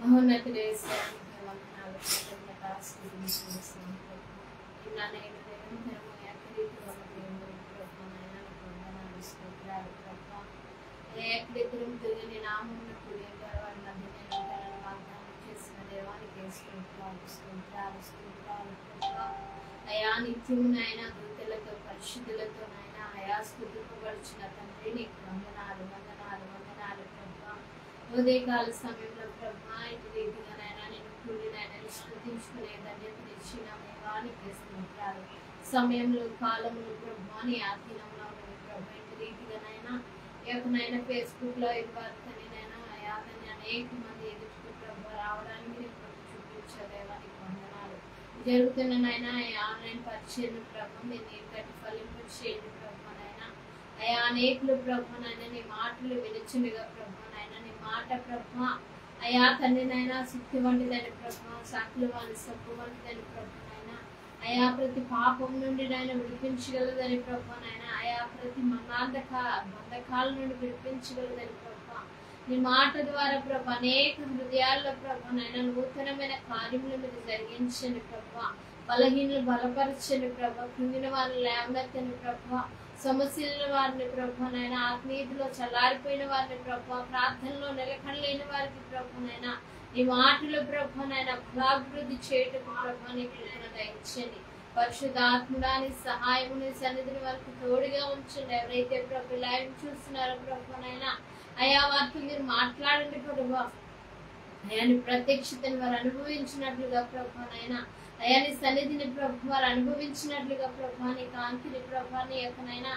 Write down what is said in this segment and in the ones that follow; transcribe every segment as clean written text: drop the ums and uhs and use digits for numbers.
మహోన్నతుడే ఏకదిద్దరం తిరిగి నామమున కూడిన వారి మధ్య నేను వాగ్దానం చేసిన దేవానికి స్తోత్రాలు అయా నిత్యమునైనా దూతలతో పరిశుద్ధులతో నైనా అయా స్తుతింపబడుచున్న తండ్రి నీకు వందనాలు ప్రభా. ఉదయకాల సమయంలో ప్రభా ఇటు రీతిగానైనా నేను కూడినైనా స్తుతించుకునే ధన్యతనిచ్చిన దేవానికి స్తోత్రాలు. సమయంలో కాలంలో ప్రభా నీ ఆధీనంలో ఉంది ప్రభా. ఇటు రీతిగానైనా ఎవరినైనా ఫేస్బుక్ లో ఇవ్వాలనైనా అయాతని అనేక మంది ఎదుర్కొ ప్రభు రావడానికి నేను చూపించదేవానికి వందనాలు. జరుగుతున్ననైనా ఆన్లైన్ పరిచయం ప్రభు మీరు నీకటి ఫలింపు చేయండి ప్రభునైనా. అయా అనేకులు ప్రభునైనా నీ మాటలు వినిచుండగా ప్రభునైనా నీ మాట ప్రభు అయా తండ్రినైనా శక్తి వంటిదని ప్రభు సాకులు వాని సప్పు వంటిదని ప్రభునైనా. అయా ప్రతి పాపం నుండి నాయన విడిపించగలదని ప్రభునైనా. అయా ప్రతి బంధకాల నుండి విడిపించగలదని ప్రభు నీ మాట ద్వారా ప్రభు అనేక హృదయాల్లో ప్రభునైనా నూతనమైన కార్యములు మీరు జరిగించండి ప్రభు. బలహీనలు బలపరచండి ప్రభు. కృంగిన వారిని లేవనెత్తని ప్రభు. సమస్యల వారిని ప్రభునైనా ఆత్మీయతలో చల్లారిపోయిన వారిని ప్రభు ప్రార్థనలో నిలకడలేని వారికి ప్రభునైనా నీ మాటలు ప్రభునైనా ఫలాభివృద్ధి చేయటం ప్రభు నీ కృపను దయచేయండి. పరిశుద్ధాత్ముడాని సహాయముని సన్నిధిని వారికి తోడుగా ఉంచండి. ఎవరైతే ప్రభు లైవ్ చూస్తున్నారో ప్రభునైనా అయా వారితో మీరు మాట్లాడండి ప్రభు. అయాని ప్రత్యక్షతను వారు అనుభవించినట్లుగా ప్రభునైనా అయాని సన్నిధిని ప్రభు వారు అనుభవించినట్లుగా ప్రభు నీ కాంతిని ప్రభు నీ యొక్కనైనా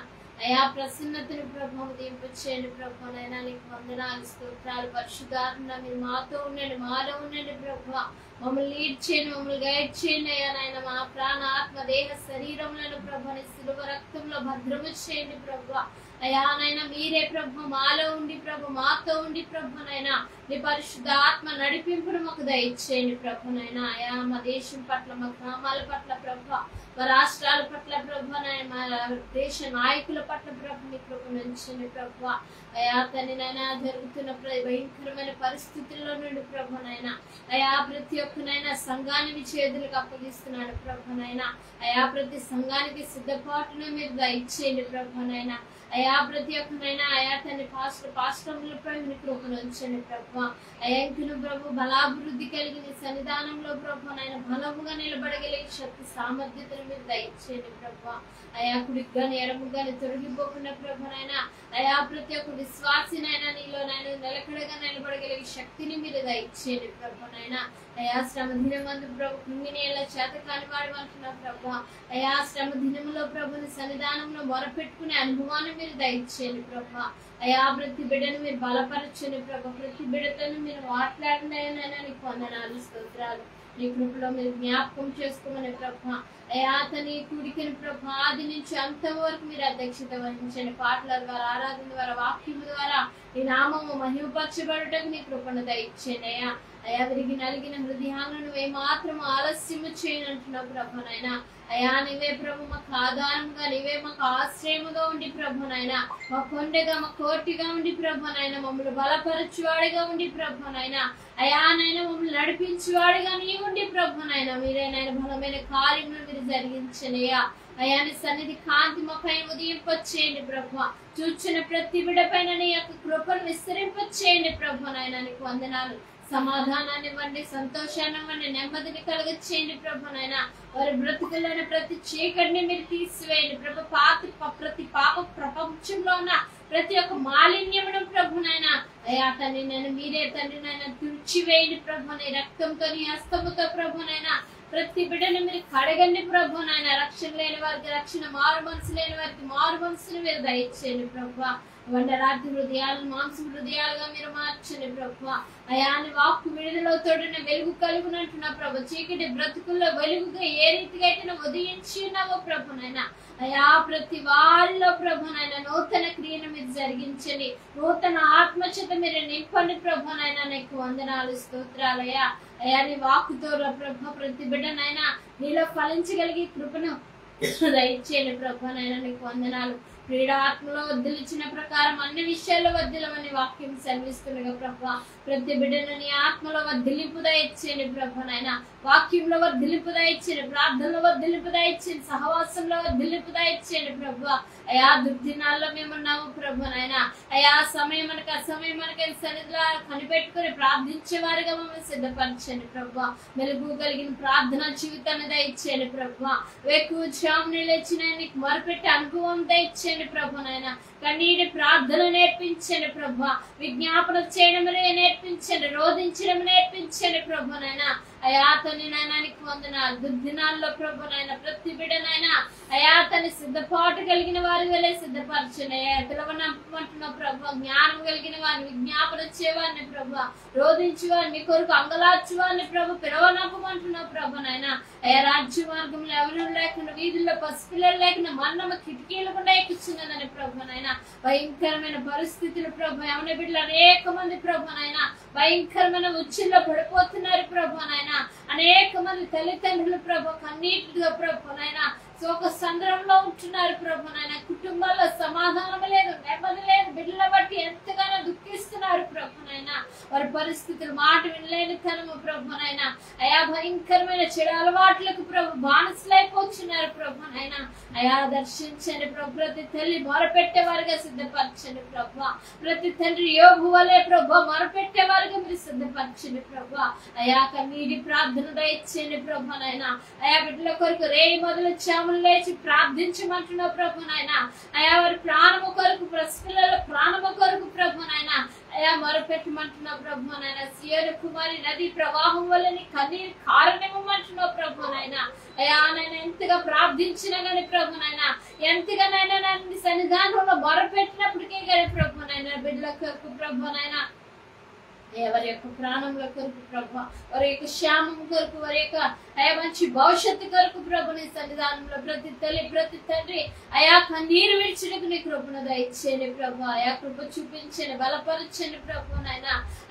అయా ప్రసన్నతను ప్రభు దింపచేయండి ప్రభునైనా. నీకు వందనాలు స్తోత్రాలు. పరిశుద్ధాత్మ మీరు మాతో ఉండండి, మాలో ఉండండి ప్రభు. మమ్మల్ని లీడ్ చేయండి, మమ్మల్ని గైడ్ చేయండి అయ్యా నాయన. మా ప్రాణ ఆత్మ దేహ శరీరములను ప్రభుని సిలువ రక్తంలో భద్రము చేయండి ప్రభు. అయా నాయన మీరే ప్రభు మాలో ఉండి ప్రభు మాతో ఉండి ప్రభునైనా నీ పరిశుద్ధ ఆత్మ నడిపింపును మాకు దయచేయండి ప్రభునైనా. అయా మా దేశం పట్ల మా గ్రామాల పట్ల ప్రభు మా రాష్ట్రాల పట్ల ప్రభునైనా మా దేశ నాయకుల పట్ల ప్రభు నీ కృపను ఉంచండి ప్రభు. అయా తననైనా జరుగుతున్న భయంకరమైన పరిస్థితుల్లో నుండి ప్రభునైనా అయా ప్రతి ఒక్కనైనా సంఘాన్ని మీ చేతులకు అప్పగిస్తున్నాడు ప్రభునైనా. అయా ప్రతి సంఘానికి సిద్ధపాటును మీరు దయచేయండి ప్రభునైనా. అయా ప్రతి ఒక్కనైనా అయా తన పాస్టర్లపై మీ కృపను ఉంచండి ప్రభు. అయాంకును ప్రభు బలాభివృద్ధి కలిగిన సన్నిధానంలో ప్రభునైనా బలముగా నిలబడగలిగే శక్తి సామర్థ్యతను మీరు దయచేయండి ప్రభు. అయా కుడిగాని ఎడముగాని తొలగిపోకుండా ప్రభునైనా అయా ప్రతి ఒక్క విశ్వాసినైనా నీలోనైనా నిలకడగా నిలబడగలిగే శక్తిని మీరు దయచేయండి ప్రభునైనా. అయా శ్రమ దినమందు ప్రభు కృంగిని ఎలా చేత కాని వాడు అంటున్నా ప్రభు. అయా శ్రమ దినములో ప్రభుని సన్నిధానంలో మొరపెట్టుకునే అనుభవాన్ని మీరు దయచేయండి ప్రభు. అయా ప్రతి బిడ్డను మీరు బలపరచండి ప్రభు. ప్రతి బిడ్డతోను మీరు మాట్లాడిన నీకు వందనాలు స్తోత్రాలు. నీ కృపలో మీరు జ్ఞాపకం చేసుకోమని ప్రభు. అయా అతని కుడికిన ప్రభు ఆది నుంచి అంతవరకు మీరు అధ్యక్షత వహించండి. పాటల ద్వారా ఆరాధన ద్వారా వాక్యము ద్వారా నీ నామము మహిమపరచబడుటకు నీ కృపను దయచేయండి అయ్యా. అయా విరిగి నలిగిన హృదయాలను ఏమాత్రం ఆలస్యము చేయనంటున్నావు ప్రభునైనా. అయా నీవే ప్రభు మాకు ఆధారముగా నీవే మాకు ఆశ్రయముగా ఉండి ప్రభునైనా మా కొండగా మా కోటిగా ఉండి ప్రభునైనా మమ్మల్ని బలపరచువాడిగా ఉండి ప్రభునైనా అయా నైనా మమ్మల్ని నడిపించువాడిగా నీ ఉండి ప్రభునైనా మీరేనైనా బలమైన కార్యములు మీరు జరిగించనయ్యా. అయాని సన్నిధి కాంతి మా పైన ఉదయింపచేయండి ప్రభు. చూచిన ప్రతి బిడ్డ పైన నీ యొక్క కృపను విస్తరింపచేయండి ప్రభునైనా. నీకు వందనాలు. సమాధానాన్ని ఇవ్వండి, సంతోషాన్ని ఇవ్వండి, నెమ్మదిని కలుగచేయండి ప్రభునైనా. వారి బ్రతుకులైన ప్రతి చీకటిని మీరు తీసివేయండి ప్రభు. ప్రతి పాప ప్రపంచంలో ఉన్న ప్రతి ఒక్క మాలిన్యమును ప్రభునైనా అయా తండ్రి నేను మీరే తండ్రినైనా తుడిచివేయండి ప్రభు. నీ రక్తంతో నీ హస్తముతో ప్రభునైనా ప్రతి బిడ్డను మీరు కడగండి ప్రభునైనా. రక్షణ లేని వారికి రక్షణ, మారు మనసు లేని వారికి మారు మనసును మీరు దయచేయండి ప్రభు. వండరాతి హృదయాలను మాంస హృదయాలుగా మీరు మార్చండి ప్రభు. అయాని వాక్కు విడుదలతోడిన వెలుగు కలుగునంటున్నా ప్రభు. చీకటి బ్రతుకుల్లో వెలుగుగా ఏ రీతిగా అయితే ఉదయించి ఉన్నావో ప్రభునైనా అయా ప్రతి వారిలో ప్రభునైనా నూతన క్రియను మీరు జరిగించండి. నూతన ఆత్మచేత మీరు నింపండి ప్రభునైనా. నీకు వందనాలు స్తోత్రాలయ్యా. అయా నీ వాక్కుతో ప్రభు ప్రతి బిడ్డనైనా నీలో ఫలించగలిగే కృపను దయచేయండి ప్రభు నాయన నీకు వందనాలు. క్రీడాత్మలో వర్ధిల్చిన ప్రకారం అన్ని విషయాల్లో వర్ధిల్లమని వాక్యం సెలవిస్తుండగా ప్రభు ప్రతి బిడ్డను నీ ఆత్మలో వర్ధిల్లింపు దయచేయండి ప్రభు నాయన. వాక్యంలో వర్ధిల్లింపు దయచేయండి, ప్రార్థనలో వర్ధిల్లింపు దయచేయండి, సహవాసంలో వర్ధిల్లింపు దయచేయండి ప్రభు. అయా దుర్దినాల్లో మేమున్నాము ప్రభు నాయన. అయా సమయం మనకు అసమయం మనకి సన్నిధిలో కనిపెట్టుకుని ప్రార్థించే వారిగా మమ్మల్ని సిద్ధపరచండి ప్రభు. మెలుగు కలిగిన ప్రార్థన జీవితాన్ని దయచేయండి ప్రభు. ఎక్కువ జాముని లేచిన నీకు మొరపెట్టి అనుభవం దయచేయండి ప్రభు నాయన. కన్నీటి ప్రార్థన నేర్పించండి ప్రభు. విజ్ఞాపన చేయడం నేర్పించండి, రోధించడం నేర్పించండి ప్రభు నాయన. అయా తని నాయనానికి వందనాలు. దుర్దినాల్లో ప్రభు నాయన ప్రతి బిడ్డనైనా అయా తని సిద్ధపాటు కలిగిన వారి వలె సిద్ధపరచండి. పిలవనంపమంటున్నావు ప్రభు. జ్ఞానం కలిగిన వారిని, విజ్ఞాపన చేయవారిని ప్రభు, రోధించి వారిని కొరకు అంగలార్చి వారిని ప్రభు పిలవనంపమంటున్నావు ప్రభు నాయన. అయా రాజ్య మార్గంలో ఎవరు లేకుండా, వీధుల్లో పసిపిల్లలు లేకుండా మరణము కిటికీలు కూడా ఎక్కుచున్నదని ప్రభు నాయన. భయంకరమైన పరిస్థితులు ప్రభు, ఎవరి బిడ్డలు అనేక మంది ప్రభు నాయన భయంకరమైన ఉచ్చుల్లో పడిపోతున్నారు ప్రభు నాయన. అనేక మంది తల్లిదండ్రులు ప్రభు కన్నీటిగా ప్రభు నాయన శోక సంద్రంలో ఉంటున్నారు ప్రభు నాయన. కుటుంబాల్లో సమాధానం లేదు, నెమ్మది లేదు, బిడ్డల బట్టి ఎంతగానో దుఃఖిస్తున్నారు ప్రభు నాయన. వారి పరిస్థితులు మాట వినలేని తనము ప్రభు నాయన. అయా భయంకరమైన చెడు అలవాట్లకు ప్రభు బానిసలైపోతున్నారు ప్రభు నాయన. అయా దర్శించండి ప్రభు. ప్రతి తల్లి మొరపెట్టేవారుగా సిద్ధపరచండి ప్రభు. ప్రతి తండ్రి యోబు వలె ప్రభు మొరపెట్టేవారుగా మీరు సిద్ధపరచండి ప్రభు. అయా కన్నీటి ప్రార్థన దయచేయండి ప్రభు నాయన. అయా బిడ్డల కొరకు రేయి మొదలు చాములు లేచి ప్రార్థించమంటున్నావు ప్రభు నాయన. అయా వారి ప్రాణము కొరకు, ప్రశ్నల ప్రాణము కొరకు ప్రభు నాయన అయా మొరపెట్టమంటున్నావు ప్రభు నాయన. సియోను కుమారి నది ప్రవాహం వల్ల నీ కన్నీరు కారణమివ్వమంటున్నావు ప్రభు నాయన. అయా నేను ఎంతగా ప్రార్థించినా గానీ ప్రభు నాయన, ఎంతగా నైనా నన్ను సన్నిధానంలో మొరపెట్టినప్పటికీ కానీ ప్రభు నాయన బిడ్డల కొరకు ప్రభు నాయన వారి యొక్క ప్రాణంలో కొరకు ప్రభు, వారి యొక్క క్షేమం కొరకు, వారి యొక్క అయా మంచి భవిష్యత్తు కొరకు ప్రభు నీ సన్నిధానంలో ప్రతి తల్లి ప్రతి తండ్రి అయా కన్నీరు విడిచడానికి నీ కృపను దయచేయండి ప్రభు. అయా కృప చూపించండి, బలపరచండి ప్రభు నాయన.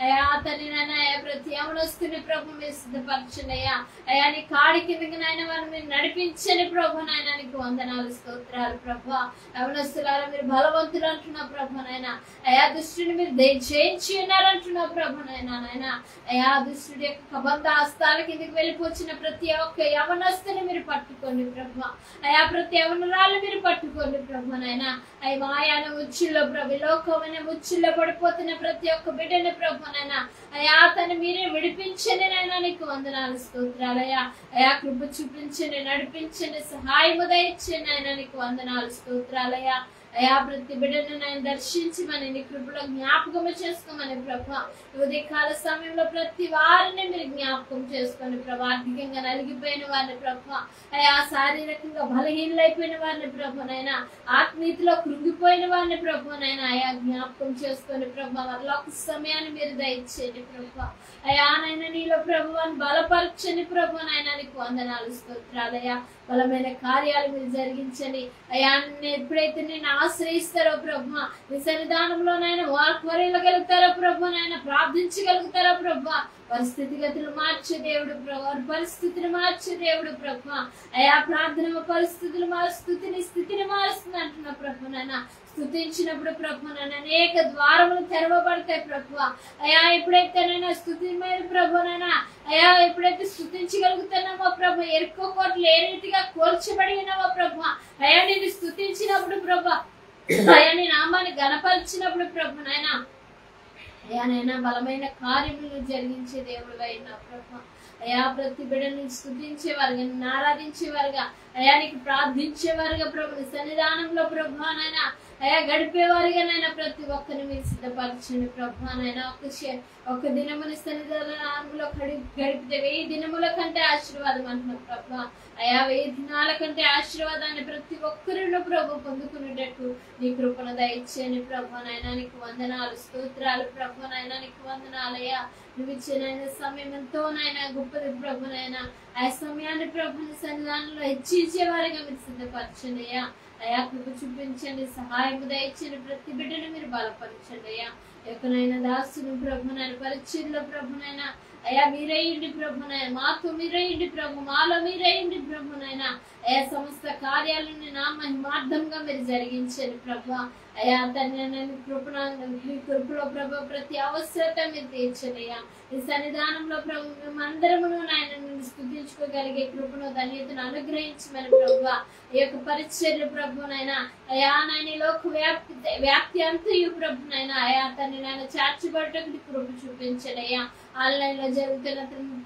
అయా తల్లి నాయన అయా ప్రతి యవనస్తుని ప్రభు మీరు సిద్ధపరచండి అయ్యా. అయా నీ కాడి కిందకి నాయన వారిని మీరు నడిపించండి ప్రభు నాయన. నీకు వందనాలు స్తోత్రాలు ప్రభు. యవనస్తులారా మీరు బలవంతులు అంటున్నావు ప్రభు నాయన. అయా దుష్టుని మీరు జయించి ఉన్నారంటున్నావు ప్రభు నాయన. అయా దుష్టుడి యొక్క కబంధ హస్తాల కిందకి వెళ్ళిపోచిన ప్రతి ఒక్క యవనస్తుని మీరు పట్టుకోండి ప్రభు. అయా ప్రతి యవనరాలు మీరు పట్టుకోండి ప్రభు నాయన. అయ్యి మాయాన ఉచ్చుల్లో ప్రభు, లోకమైన ఉచ్చుల్లో పడిపోతున్న ప్రతి ఒక్క బిడ్డని ప్రభు నాయన అయా తను మీరే విడిపించండి నాయన. నీకు వందనాలు స్తోత్రాలు అయ్యా. అయా కృప చూపించండి, నడిపించండి, సహాయము దయచేయండి నాయన. నీకు వందనాలు స్తోత్రాలు అయ్యా. అయా ప్రతి బిడ్డను నేను దర్శించమని నీ కృపలో జ్ఞాపకము చేసుకోమని ప్రభు. ఉదయకాల సమయంలో ప్రతి వారిని మీరు జ్ఞాపకం చేసుకోండి ప్రభు. ఆర్థికంగా నలిగిపోయిన వారిని ప్రభు, అయా శారీరకంగా బలహీనలైపోయిన వారిని ప్రభు నైనా, ఆత్మీయతలో కృంగిపోయిన వారిని ప్రభు నైనా అయా జ్ఞాపకం చేసుకోండి ప్రభు. వారిలో ఒక సమయాన్ని మీరు దయచేయండి ప్రభు. అయా నైనా నీలో ప్రభు అని బలపరచండి ప్రభు నైనా. నీకు వందనాలు స్తోత్రాలు అయ్యా. బలమైన కార్యాలు మీరు జరిగించండి అయా. ఎప్పుడైతే నేను ఆశ్రయిస్తారో ప్రభు, నీ సన్నిధానంలోనైనా వారిగలుగుతారో ప్రభు నైనా, ప్రార్థించగలుగుతారో ప్రభు. పరిస్థితిగతులు మార్చే దేవుడు ప్రభు, వారి పరిస్థితిని మార్చే దేవుడు ప్రభు. అయా ప్రార్థన పరిస్థితులు స్థితిని మారుస్తుంది అంటున్న ప్రభు నైనా. స్తుతించినప్పుడు ప్రభు నైనా అనేక ద్వారములు తెరవబడతాయి ప్రభు. అయా ఎప్పుడైతేనైనా స్తుతి మీద ప్రభు నైనా అయా ఎప్పుడైతే స్తుతించగలుగుతున్నామో ప్రభు, ఎరుకో కోట్లు ఏ రీతిగా కోల్చబడి ఉన్నామో ప్రభు, అయా నేను స్తుతించినప్పుడు ప్రభు, అయా నీ నామాన్ని గణపరిచినప్పుడు ప్రభు నైనా అయా నైనా బలమైన కార్యములు జరిగించే దేవుడు అయినా ప్రభు. అయా ప్రతి బిడ్డని స్తుతించేవారుగా, నిన్ను ఆరాధించేవారుగా, అయా నీకు ప్రార్థించేవారుగా ప్రభు సన్నిధానంలో ప్రభు నైనా అయా గడిపేవారుగా నైనా ప్రతి ఒక్కరిని మీరు సిద్ధపరచండి ప్రభు నైనా. ఒక దినముని సన్నిధానంలో గడిపితే 1000 దినముల కంటే ఆశీర్వాదం అంటున్న ప్రభు. అయా 1000 దినాల కంటే ఆశీర్వాదాన్ని ప్రతి ఒక్కరిలో ప్రభు పొందుకునేటట్టు నీ కృపను దయచేయండి ప్రభు నైనా. నీకు వందనాలు స్తోత్రాలు ప్రభు నైనా. నీకు వందనాలయ్యా. నువ్వు ఇచ్చిన సమయం ఎంతో నైనా గొప్పది ప్రభు నైనా. ఆ సమయాన్ని ప్రభుని సన్నిధానంలో హెచ్చించే వారిగా మీరు సిద్ధపరచండి అయ్యా. అయా కృప చూపించండి, సహాయం దయచండి, ప్రతి బిడ్డను మీరు బలపరచండి అయ్యా. ఎక్కడైనా దాసును ప్రభునైనా పరిచయంలో ప్రభునైనా అయ్యా మీరేయండి ప్రభునైనా, మాతో మీరేయండి ప్రభు, మాలో మీరేయండి ప్రభునైనా. అయా సమస్త కార్యాలను నా మహిమార్థంగా మీరు జరిగించండి ప్రభు. అయా తండ్రి కృపలో ప్రభు ప్రతి అవసరత మీరు తీర్చండి అయ్యా. ఈ సన్నిధానంలో ప్రభు మేమందరమును నాయన స్తుతించుకోగలిగే కృపను ధన్యతను అనుగ్రహించమని ప్రభు. ఈ యొక్క పరిచర్య ప్రభునైనా అయా నాయన లోక వ్యాప్తి అంతయు ప్రభునైనా అయా తండ్రి నాయన చార్చబడటకు కృప చూపించండి అయ్యా. ఆన్లైన్ లో జరుగుతున్న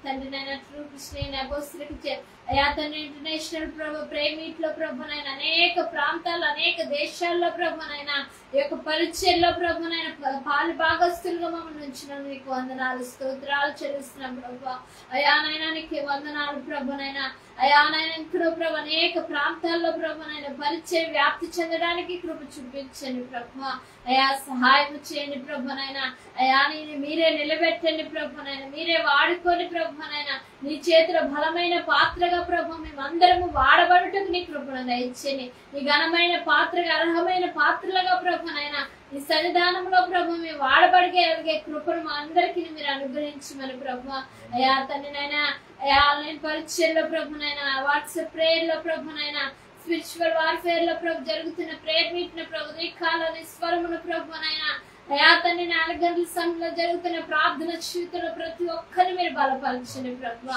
తండ్రి నాయన ట్రూ కృష్ణ అపోస్తులకి అయా తండ్రి ఇంటర్నేషనల్ ప్రభు ప్రేమీట్ లో ప్రభునైనా అనేక ప్రాంతాల్లో అనేక దేశాల్లో ప్రభునైనా ఈ యొక్క పరిచయంలో ప్రభునైనా పాలు భాగస్తులుగా మమ్మల్ని ఉంచిన నీకు వందనాలు స్తోత్రాలు చెల్లిస్తున్నాం ప్రభు. అయా నాయనా నీకు వందనాలు ప్రభునైనా. అయా నాయన ఇక్కడ ప్రభు అనేక ప్రాంతాల్లో ప్రభునైనా పరిచయం వ్యాప్తి చెందడానికి కృప చూపించండి ప్రభు. అయా సహాయం చేయండి ప్రభునైనా. అయా నేను మీరే నిలబెట్టండి ప్రభునైనా, మీరే వాడుకోండి ప్రభునైనా. నీ చేతిలో బలమైన పాత్రగా ప్రభు మేమందరము వాడబడుటకు నీ కృపను దయచేయండి. నీ ఘనమైన పాత్రగా అర్హమైన పాత్రలుగా ప్రభునైనా ఈ సన్నిధానంలో ప్రభు మేము వాడబడిగే కృపను మా అందరికీ మీరు అనుగ్రహించమని ప్రభు. అయా తండ్రినైనా అయా ఆన్లైన్ పరిచయంలో ప్రభునైనా, వాట్సాప్ ప్రేయర్ లో ప్రభునైనా, స్పిరిచువల్ వార్ఫేర్ లో ప్రభు జరుగుతున్న ప్రేయర్ మీట్ ను ప్రభు దిక్కాలని స్వరమును ప్రభునైనా అయా తండ్రి 4 గంటల సమయంలో జరుగుతున్న ప్రార్థన జీవితంలో ప్రతి ఒక్కరిని మీరు బలపరచండి ప్రభు.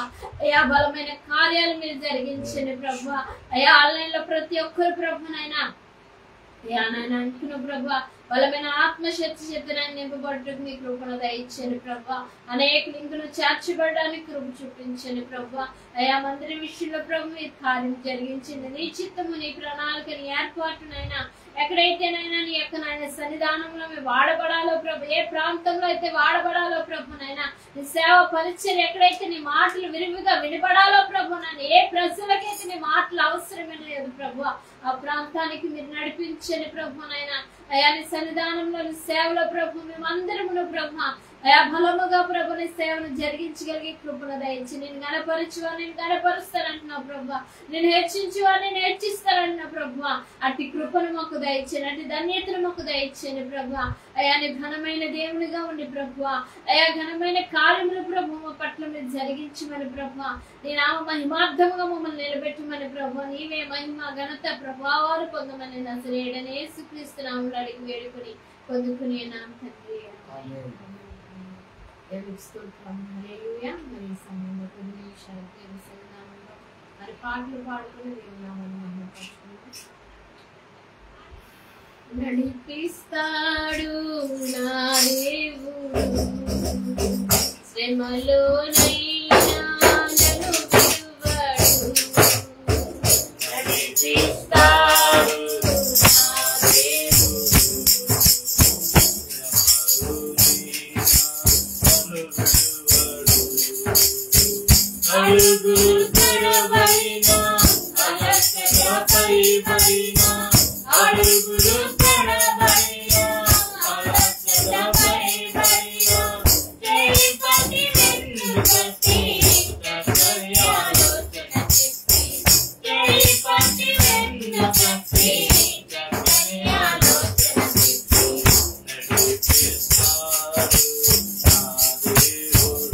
అయా బలమైన కార్యాలు మీరు జరిగించండి ప్రభు. అయా ఆన్లైన్ లో ప్రతి ఒక్కరు ప్రభునైనా అయా నాయన అంటున్న ప్రభు బలమైన ఆత్మశక్తి చేతనాన్ని నింపబడటకు మీ కృపను దయచేయండి ప్రభు. అనేక లింకులు చేర్చబడడానికి కృప చూపించండి ప్రభు. అయా మందిర విషయంలో ప్రభు మీరు కార్యం జరిగించండి. నీ చిత్తము నీ ప్రణాళిక నీ ఏర్పాటునైనా ఎక్కడైతేనైనా నీ యొక్క నాయన సన్నిధానంలో మేము వాడబడాలో ప్రభు, ఏ ప్రాంతంలో అయితే వాడబడాలో ప్రభునైనా నీ సేవ పరిచయం ఎక్కడైతే నీ మాటలు విరివిగా వినబడాలో ప్రభునైనా, ఏ ప్రజలకైతే నీ మాటలు అవసరమే లేదు ప్రభు ఆ ప్రాంతానికి మీరు నడిపించండి ప్రభునైనా. అయా నీ సన్నిధానంలో నీ సేవలో ప్రభు మేమందరమును ప్రభు అయా బలముగా ప్రభుని సేవను జరిగించగలిగే కృపను దయచి నేను గణపరచువా నేను గణపరుస్తానంటున్నావు ప్రభు, నేను హెచ్చించువా నేను హెచ్చిస్తానంటున్నా ప్రభు. అట్టి కృపను మాకు దయచేయండి, అట్టి ధన్యతను మాకు దయచేయండి ప్రభు. అయా నీ ఘనమైన దేవునిగా ఉండి ప్రభు అయా ఘనమైన కార్యములు ప్రభు మా పట్ల మీరు జరిగించమని ప్రభు. నీ నామ మహిమార్థముగా మమ్మల్ని నిలబెట్టమని ప్రభు. నీవే మహిమ ఘనత ప్రభావాలు పొందమని నజరేయుడైన యేసుక్రీస్తు నామములో అడిగి వేడుకొని పొందుకునే నామ తండ్రి. మరి సమయంలో కొన్ని నిమిషాలు తెలుసుకున్నాము. మరి పాటలు పాడుకుని దేవునామని నడిపిస్తాడు నా దేవుడు శ్రమలోనైనా నన్ను విడువడు. నడిపిస్తాడు అడుగులు తెరవైనా అలసటపై పడినా, అడుగులు తెరవైనా అలసటపై పడినా, చేపటి వెన్నుపట్టి చక్కని ఆలోచన చెప్పి, చేపటి వెన్నుపట్టి చక్కని ఆలోచన చెప్పి నడిపిస్తాడు నా దేవుడు.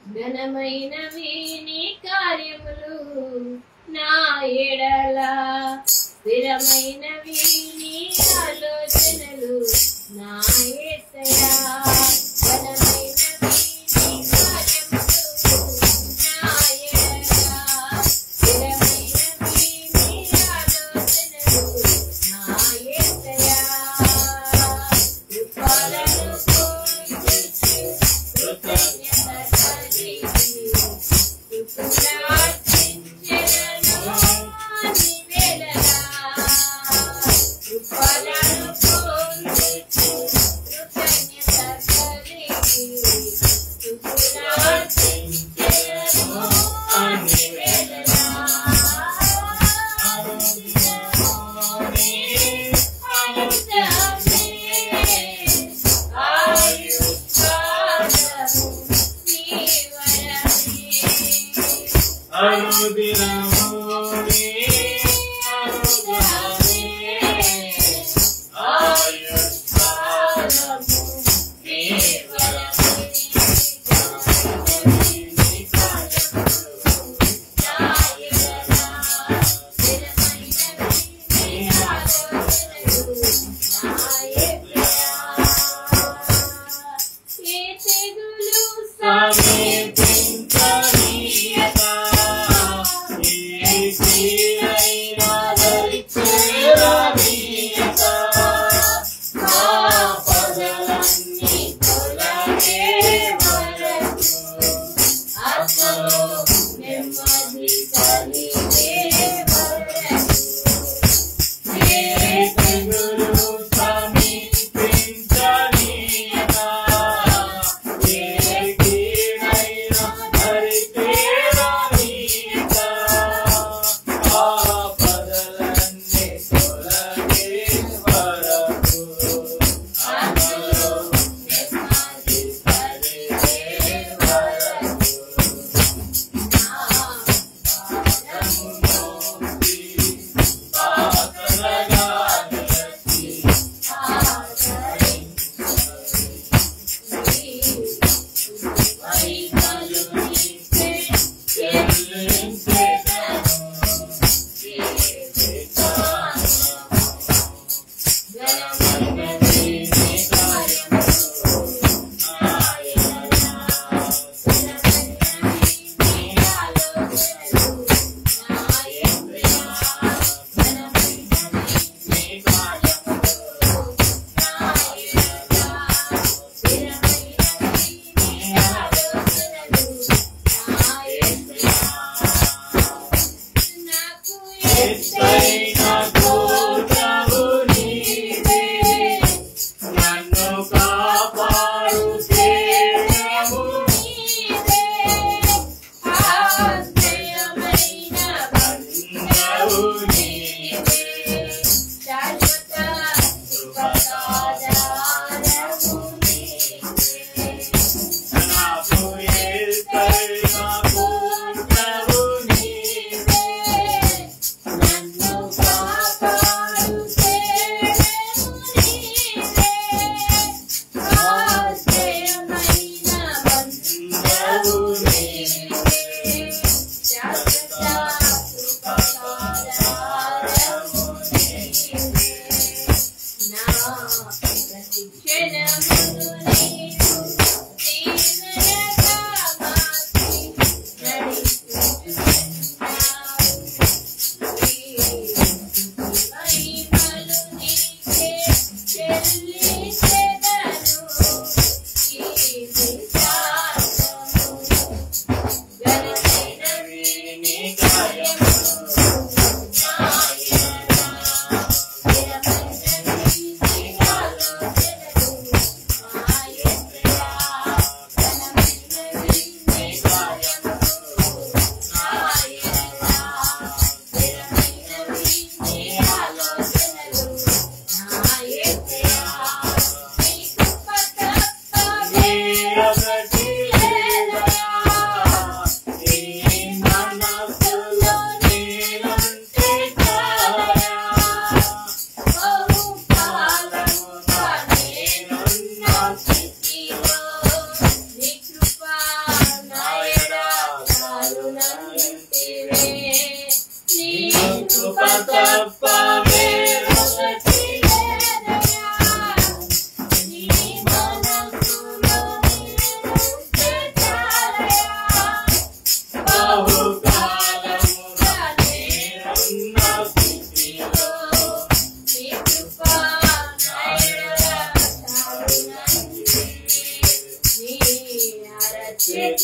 ఘనమైనవి నీ కార్యములు నా ఎడల, స్థిరమైనవి నీ ఆలోచనలు నా యేసయ్యా. ఘనమైనవి నీ కార్యములు నా ఎడల, స్థిరమైనవి నీ ఆలోచనలు నా యేసయ్యా. కృపలను కోరుచు కృతజ్ఞత కలిగి స్తుతులార్చించెదను అన్ని వేళలా. కృపలను కోరుచు కృతజ్ఞత కలిగి స్తుతులార్చించెదను అన్ని వేళలా.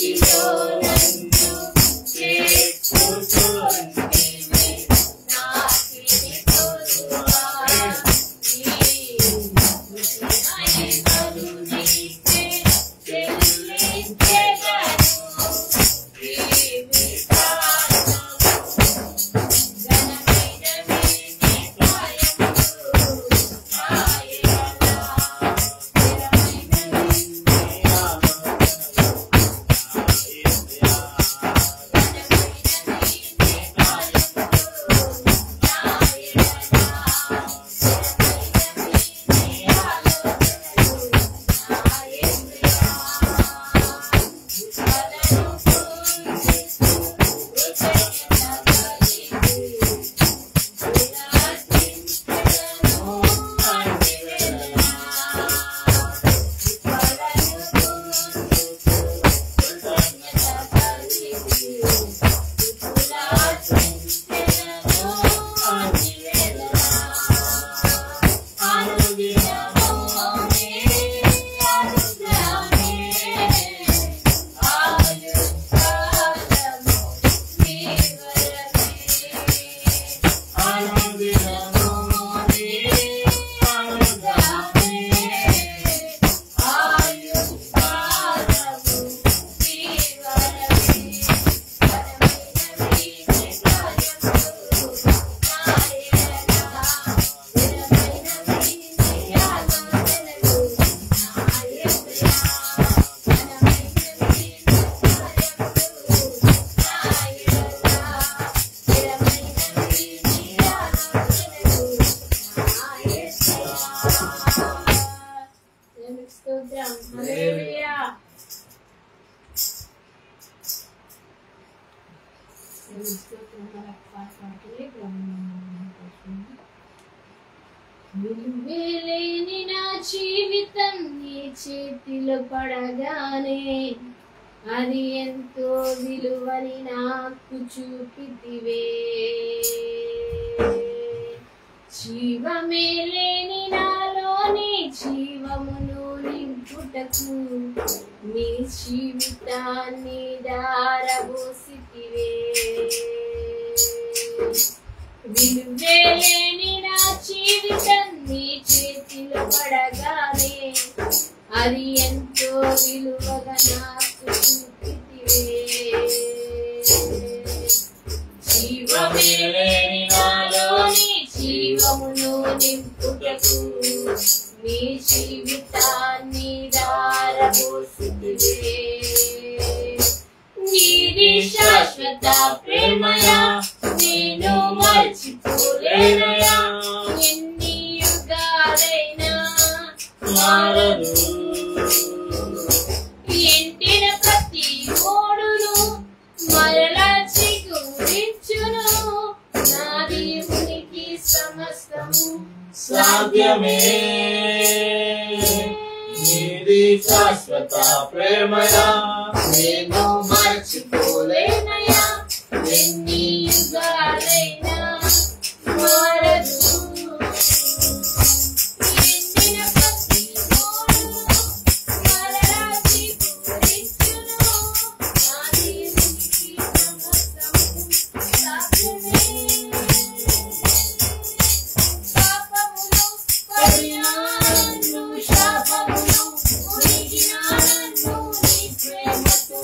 నీతిలో నన్ను చేర్చుకొంటివి. నాకిది కొదువా నీ మహిమలు నీకే చెల్లించెదను. విలువేలేని నా జీవితం నీ చేతిలో పడగానే అది ఎంతో విలువని నాకు చూపితివే. జీవమే లేని నాలోని జీవమును నింపుటకు నీ జీవితాన్ని దారబోసితివే. విలువేలేని నా జీవితం నీ చేతిలో పడగానే అది ఎంతో విలువగా నాకు చూపితివే. జీవమే లేని నాలోని జీవమును నింపుటకు నీ జీవితాన్ని దారబోసితివే. నీది శాశ్వత ప్రేమయా నేను మర్చిపోలేనయా. ఎన్ని యుగాలైనా మారదు. ఎండిన ప్రతి ఓడును మరలా చిగురించును. నాది ఉనికి సమస్తము సాధ్యమే. నీది శాశ్వత ప్రేమయా నేను మర్చిపోలేనయా. ఎన్ని యుగాలైనా మారదు. ఎండిన ప్రతి ఓడును మరలా చిగురించును. నాది ఉనికి సమస్తము సాధ్యమే. పాపమును పడినాను శాపమును ఉనికినాను నీ ప్రేమతో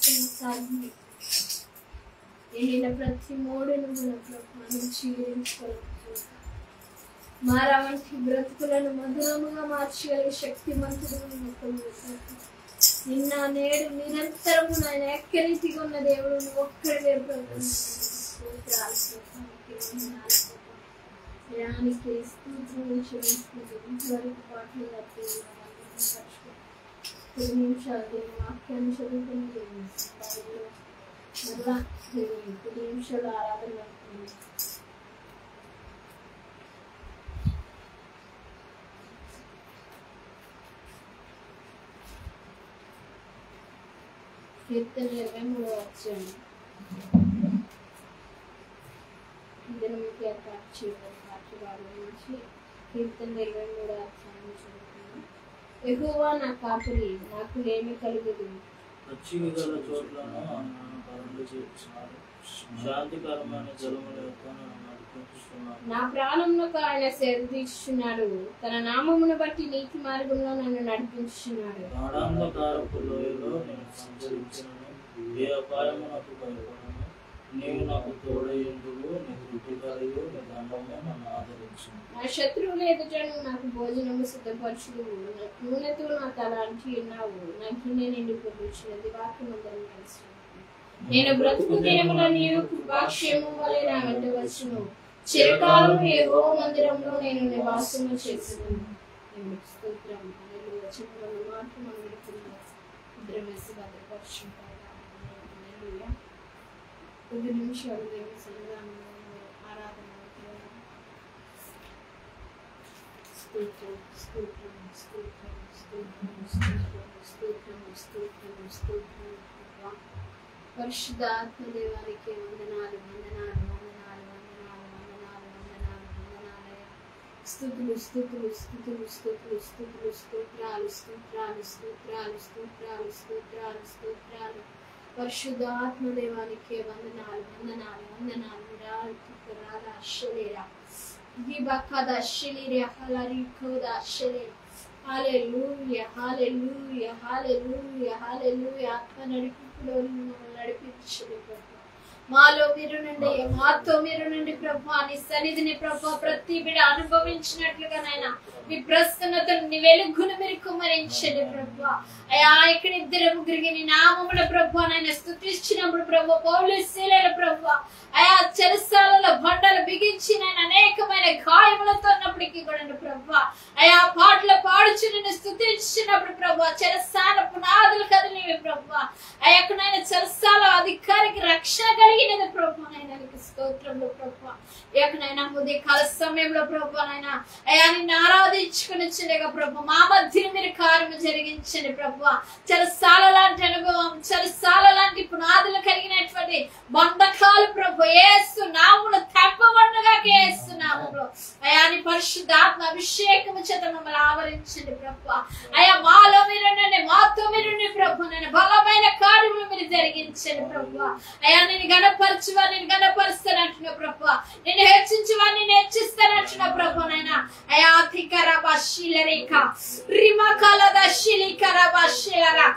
కొనసాగి ఎండిన ప్రతి మోడును మన ప్రభావం చీరించుకోవాలి. మార వంటి బ్రతుకులను మధురముగా మార్చగలిగే శక్తిమంతుడు నిన్న నేడు నిరంతరము నాయన ఏకరీతిగా ఉన్న దేవుడు నువ్వు ఒక్కడే ప్రయాణికి ఇంతవరకు పాటలు కొద్ది నిమిషాలు దేవుని వాక్యాన్ని చదువుకుని మరలా కొద్ది నిమిషాలు ఆరాధన అవుతుంది. కీర్తన 23వ అధ్యాయం దినముకి ఏర్పాటు చేయబడిన వాక్యభాగం నుంచి కీర్తన 23వ అధ్యాయం చదువుతున్నాం. యెహోవా నా కాపరి, నాకు లేమి కలుగదు. పచ్చిక గల చోట్లను నన్ను పరుండు చేర్చినాడు, శాంతికరమైన జలముల యొక్క నన్ను నడిపించుచున్నాడు. నా ప్రాణమునకు ఆయన సేద తీర్చుచున్నాడు, తన నామమును బట్టి నీతి మార్గంలో నన్ను నడిపించుచున్నాడు. గాఢాంధకారపు లోయలో నేను సంచరించినను, ఏ అపాయమునకు భయపడను. నీవు నాకు తోడయుండువు, నీ కృపయు నీ దండము నన్ను ఆదరించును. నా శత్రువుల ఎదుటను నాకు భోజనము సిద్ధపరచుదువు, నూనెతో నా తల అంటి ఉన్నావు, నా గిన్నె నిండిపోతున్నది. వాక్యమందరం కలిసి నేను బ్రతుకు దినముల నీవు కృపాక్షేమం వలె నా వెంట వచ్చును. చిరకాలం యెహోవా మందిరంలో నేను నివాసము చేస్తున్నాను. స్తోత్రం. హల్లెలూయా. చెప్పబడిన మాట మనం వింటున్నాం. ముద్రవేసి భద్రపరచుకుంటాం. హల్లెలూయా. కొద్ది నిమిషాలు దేవుని సన్నిధానంలో ఆరాధన స్తోత్రం స్తోత్రం స్తోత్రం స్తోత్రం స్తోత్రం స్తోత్రం స్తోత్రం స్తోత్రం. పరిశుద్ధాత్మ దేవానికి వందనాలు వందనాలు వందనాలు వందనాలు వందనాలు వందనాలు వందనాలయ. స్తుతులు స్తుతులు స్తుతులు స్తుతులు స్తుతులు స్తోత్రాలు స్తోత్రాలు స్తోత్రాలు స్తోత్రాలు స్తోత్రాలు స్తోత్రాలు. పరిశుద్ధాత్మ దేవానికి వందనాలు వందనాలు వందనాలు. హల్లెలూయా హల్లెలూయా హల్లెలూయా హల్లెలూయా. ఆత్మ నడిపింపులో నడిపించండి ప్రభు. మాలో మీరు నుండి, మాతో మీరు నుండి ప్రభు. నీ సన్నిధిని ప్రభు ప్రతి బిడ్డ అనుభవించినట్లుగా నాయన మీ ప్రసన్నతను నీ వెలుగును మీరు కుమ్మరించండి ప్రభు. అయా ఇక్కడ ఇద్దరు ముగ్గురికి నీ నామముల ప్రభు నాయన స్తుతించినప్పుడు ప్రభు పౌలు శీలల ప్రభు అయా చెరసాలలో బండలు బిగించి నాయన అనేకమైన గాయములతో ఉన్నప్పటికీ కూడా ప్రభు అయా పాటలు పాడుచు నిన్ను స్తుతించినప్పుడు ప్రభు చెరసాల పునాదులు కదిలివి ప్రభు. అయ్యా చెరసాల అధికారికి రక్షణ కలిగినది ప్రభు నాయన స్తోత్రంలో ప్రభు. ఏకనైనా ఉదయ కాల సమయంలో ప్రభు నాయన అయా నిన్ను ఆరాధించుకుని చిన్నగా ప్రభు మా మధ్య మీరు కార్యము జరిగించండి ప్రభు. చెరసాల లాంటి అనుభవం, చెరసాల లాంటి పునాదులు కలిగినటువంటి బంధకాలు ప్రభు యేసు నామములో తెప్పబడునుగా యేసు నామములో అయా నీ పరిశుద్ధాత్మ అభిషేకము చేత మమ్మల్ని ఆవరించండి ప్రభు. అయా మాలో మీరు నుండి, మాతో మీరు నుండి ప్రభు నేను బలమైన కార్యములు మీరు జరిగించండి ప్రభు. అయా నేను గణపరచువా, నేను గణపరుస్తానంటున్నా ప్రభు. నేను హెచ్చించువా, నేను హెచ్చిస్తానంటున్నా ప్రభు. నైనా అయా అధికరబాశీలరేఖ రిమకలదశిలికరబాశీలరా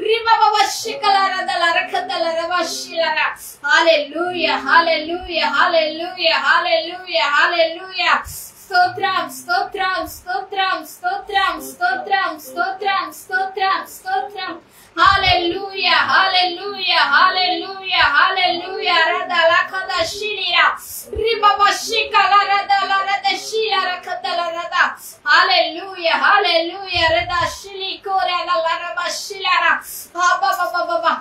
రిమబవశికలరదలరకదలరబాశీలరా. హల్లెలూయా హల్లెలూయా హల్లెలూయా హల్లెలూయా హల్లెలూయా. స్తోత్రం స్తోత్రం స్తోత్రం స్తోత్రం స్తోత్రం స్తోత్రం స్తోత్రం స్తోత్రం. హల్లెలూయా హల్లెలూయా హల్లెలూయా హల్లెలూయా. రదలకదశిలిరా రిమబశికలరదలరదశిలరకదలరద. హల్లెలూయా హల్లెలూయా. రదశిలికోరదలరబశిలరా బాబాబాబాబా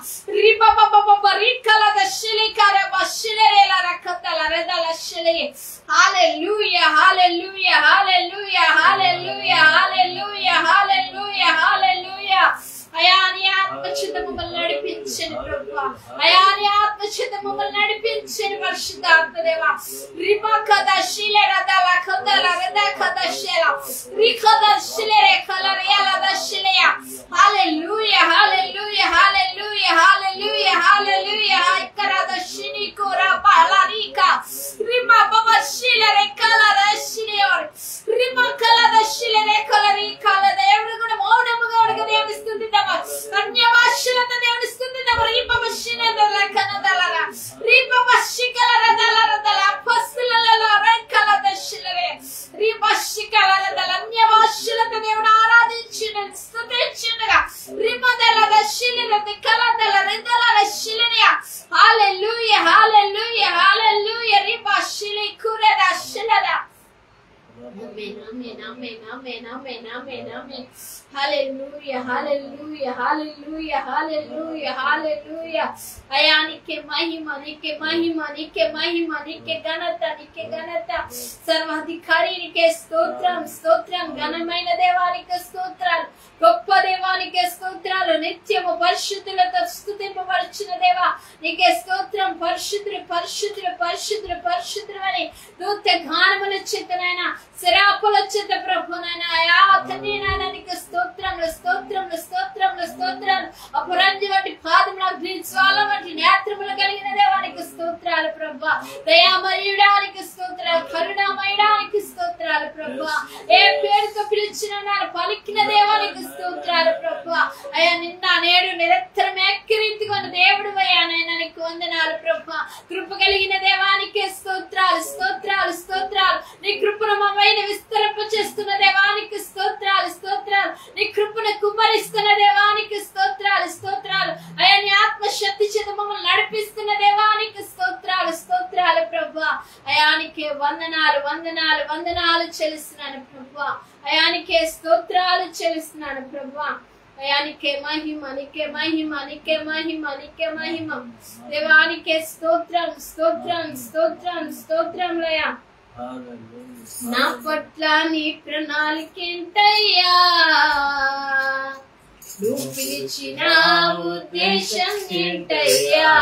రిబబాబాబా రికలదశిలికరబశిలరేలరకదలరదలశిలి. హల్లెలూయా హల్లెలూయా హల్లెలూయా హల్లెలూయా హల్లెలూయా హల్లెలూయా హల్లెలూయా. అయా నీ ఆత్మచేత మమ్మల్ని నడిపించండి ప్రభు. అయా నీ ఆత్మచేత మమ్మల్ని నడిపించండి పరిశుద్ధాత్మ దేవా. హల్లెలూయా హల్లెలూయా హల్లెలూయా హల్లెలూయా హల్లెలూయా. ఐకరదశిని కోరబాలరికా రిమబవశిలరేకలదశిలియర్ రిమకలదశిలరేకలరికల. దేవుడు కూడా మౌనముగా దేవుని స్తుతిద్దామా, అన్య భాషలతో దేవుని స్తుతిద్దామా. అన్య భాషలతో దేవుడు ఆరాధించిన స్తుతించునుగా రిమదల దశిలిన కలదల రిదల దశిలిన హల్లెలూయా హల్లెలూయా హల్లెలూయా రిబాషిలి కురద శిలద. Amen, amen, amen, amen, amen, amen, amen. Hallelujah, hallelujah, hallelujah, hallelujah, hallelujah. అయా నీకే మహిమ, నీకే మహిమ, నీకే మహిమ, నీకే ఘనత, నీకే ఘనత. సర్వాధికారి నీకే స్తోత్రం, స్తోత్రం. ఘనమైన దేవానికి స్తోత్రాలు, గొప్ప దేవానికి స్తోత్రాలు. నిత్యము పరిశుద్ధులతో స్తుతింపబడుచున్న దేవా నీకే స్తోత్రం. పరిశుద్ధులు, పరిశుద్ధులు, పరిశుద్ధులు, పరిశుద్ధులు అని దూత గానముల చేతనైనా శరాపుల చేత ప్రభునైనా అయా తండ్రి నాయన నీకు స్తోత్రములు, స్తోత్రములు, స్తోత్రములు, స్తోత్రాలు. అపరంజి వంటి పాదముల జ్వాల వంటి నేత్రములు కలిగిన దేవానికి స్తోత్రాలు ప్రభా. దయామయుడానికి స్తోత్రాలు, కరుణామయుడానికి స్తోత్రాలు ప్రభా. ఏ పేరుతో పిలిచిన నాన్న పలికిన దేవానికి స్తోత్రాలు ప్రభా. అయ్యా నిన్న నేడు నిరంతరం ఏకరీతిగా దేవుడు అయ్యా నాయన నీకు వందనాలు ప్రభా. కృప కలిగిన దేవానికి స్తోత్రాలు, స్తోత్రాలు, స్తోత్రాలు. నీ కృపను మమ్మైన విస్తరింప చేస్తున్న దేవానికి స్తోత్రాలు, స్తోత్రాలు. నీ కృపను కుమ్మరిస్తున్న దేవానికి స్తోత్రాలు, స్తోత్రాలు. అయ్యా నీ ఆత్మశక్తి చేత మమ్మల్ని నడిపిస్తున్న దేవానికి స్తోత్రాలు, స్తోత్రాలు ప్రభా. అయానికే వందనాలు, వందనాలు, వందనాలు చెల్లిస్తున్నాను ప్రభా. అయానికే స్తోత్రాలు చెల్లిస్తున్నాను ప్రభా. అయానికే మహిమ, నీకే మహిమ, నీకే మహిమ, నీకే మహిమ. దేవానికే స్తోత్రం, స్తోత్రం, స్తోత్రం, స్తోత్రంలయా. నా పట్ల నీ ప్రణాళికేంటయ్యా, నువ్వు పిలిచిన ఉద్దేశం ఏంటయ్యా.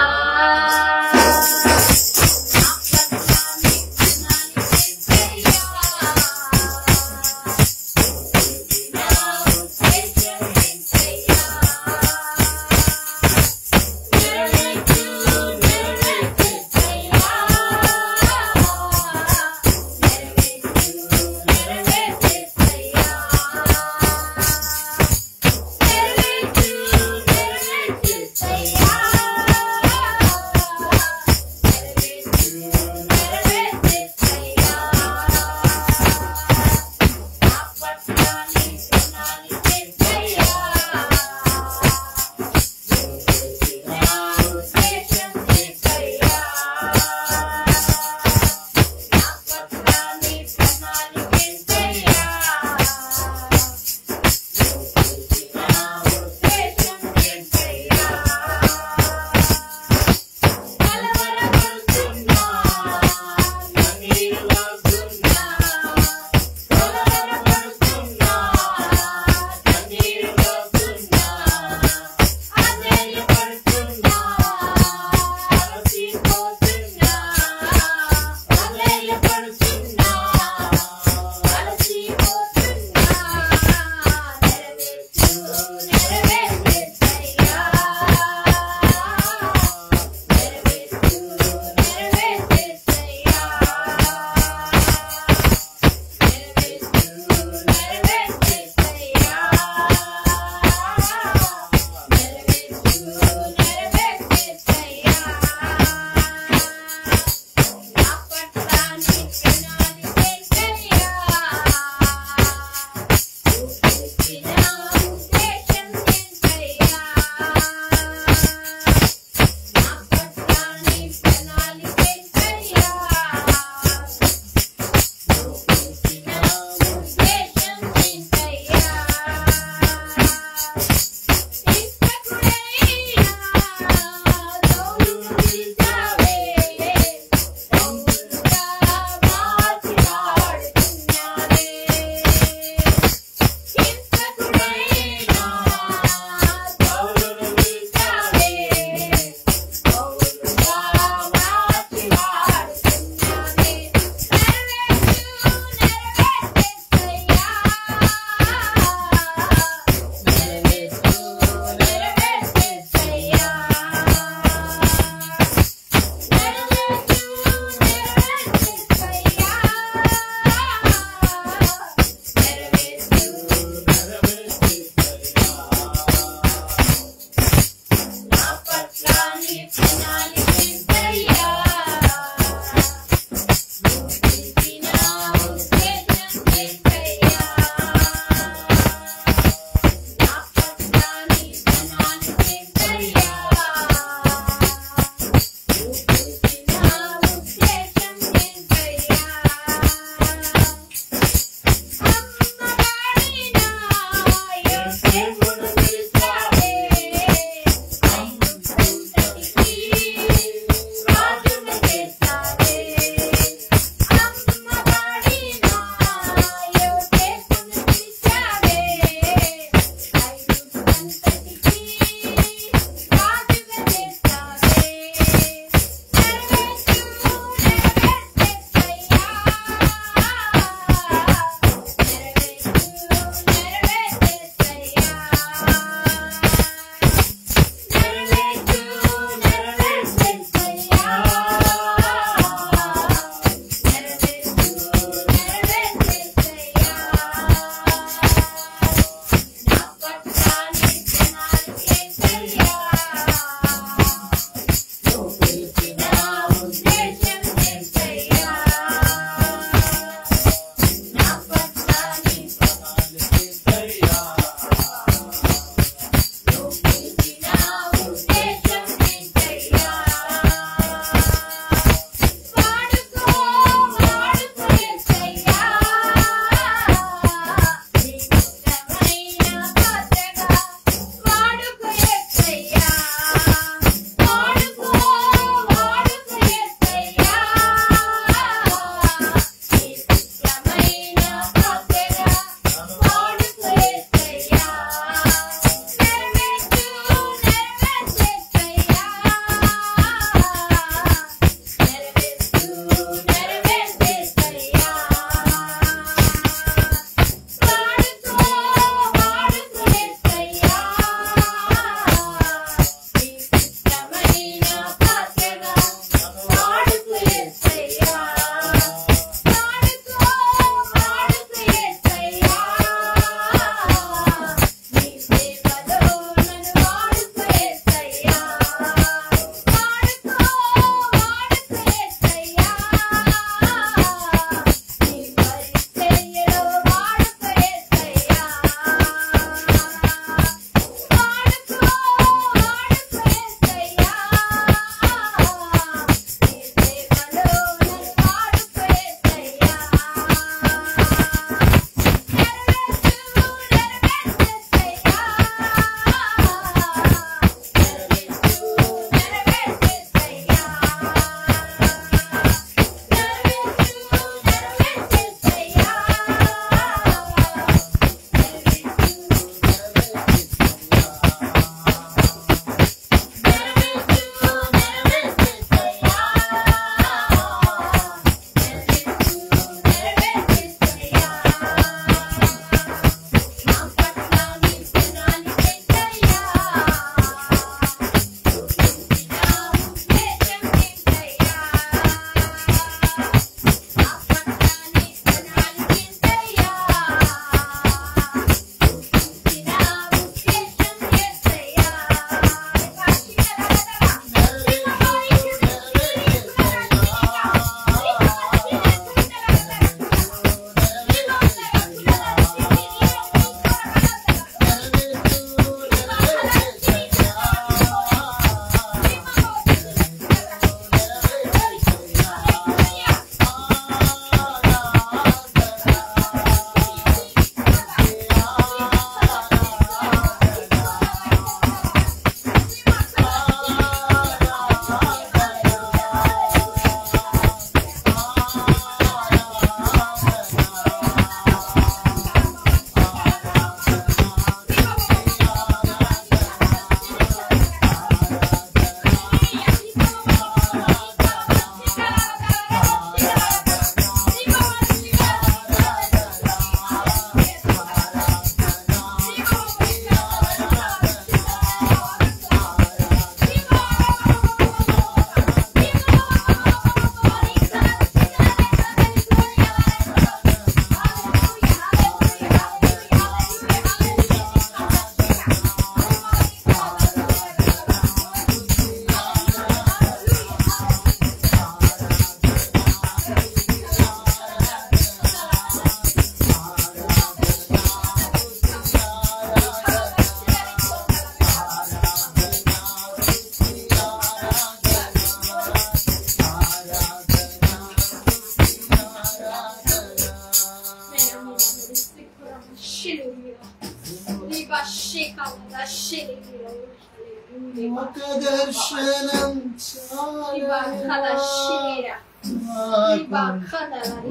ఒక దర్శనం చాలయ్యా,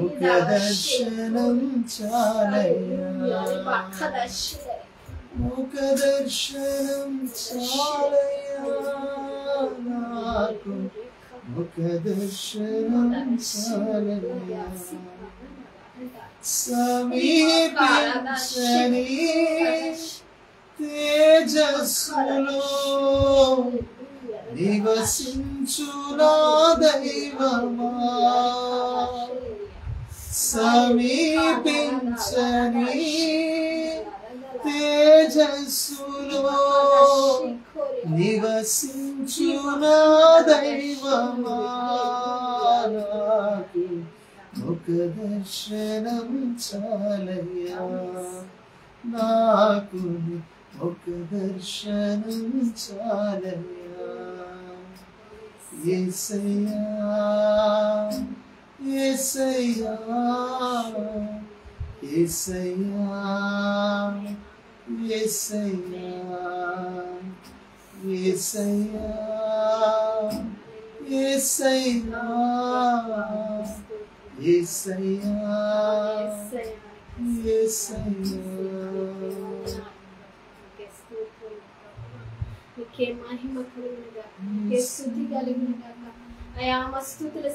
ఒక దర్శనం చాలయ్యా, ఒక దర్శనం చాలయ్యా నాకు, ఒక దర్శనం చాలయ్యా. సమీపించని తేజస్సులో నివసించునా దైవమా, సమీపించని తేజస్సులో నివసించునా దైవమా, నాకు ఒక దర్శనం చాలయ్యా, నాకు ఒక దర్శనం చాలయ్యా. యేసయ్యా యేసయ్యా యేసయ్యా యేసయ్యా యేసయ్యా యేసయ్యా యేసయ్యా యేసయ్యా. నీకే మహిమ కలుగునుగా, నీకే స్తుతి కలుగునుగా. అయా మా స్తుతుల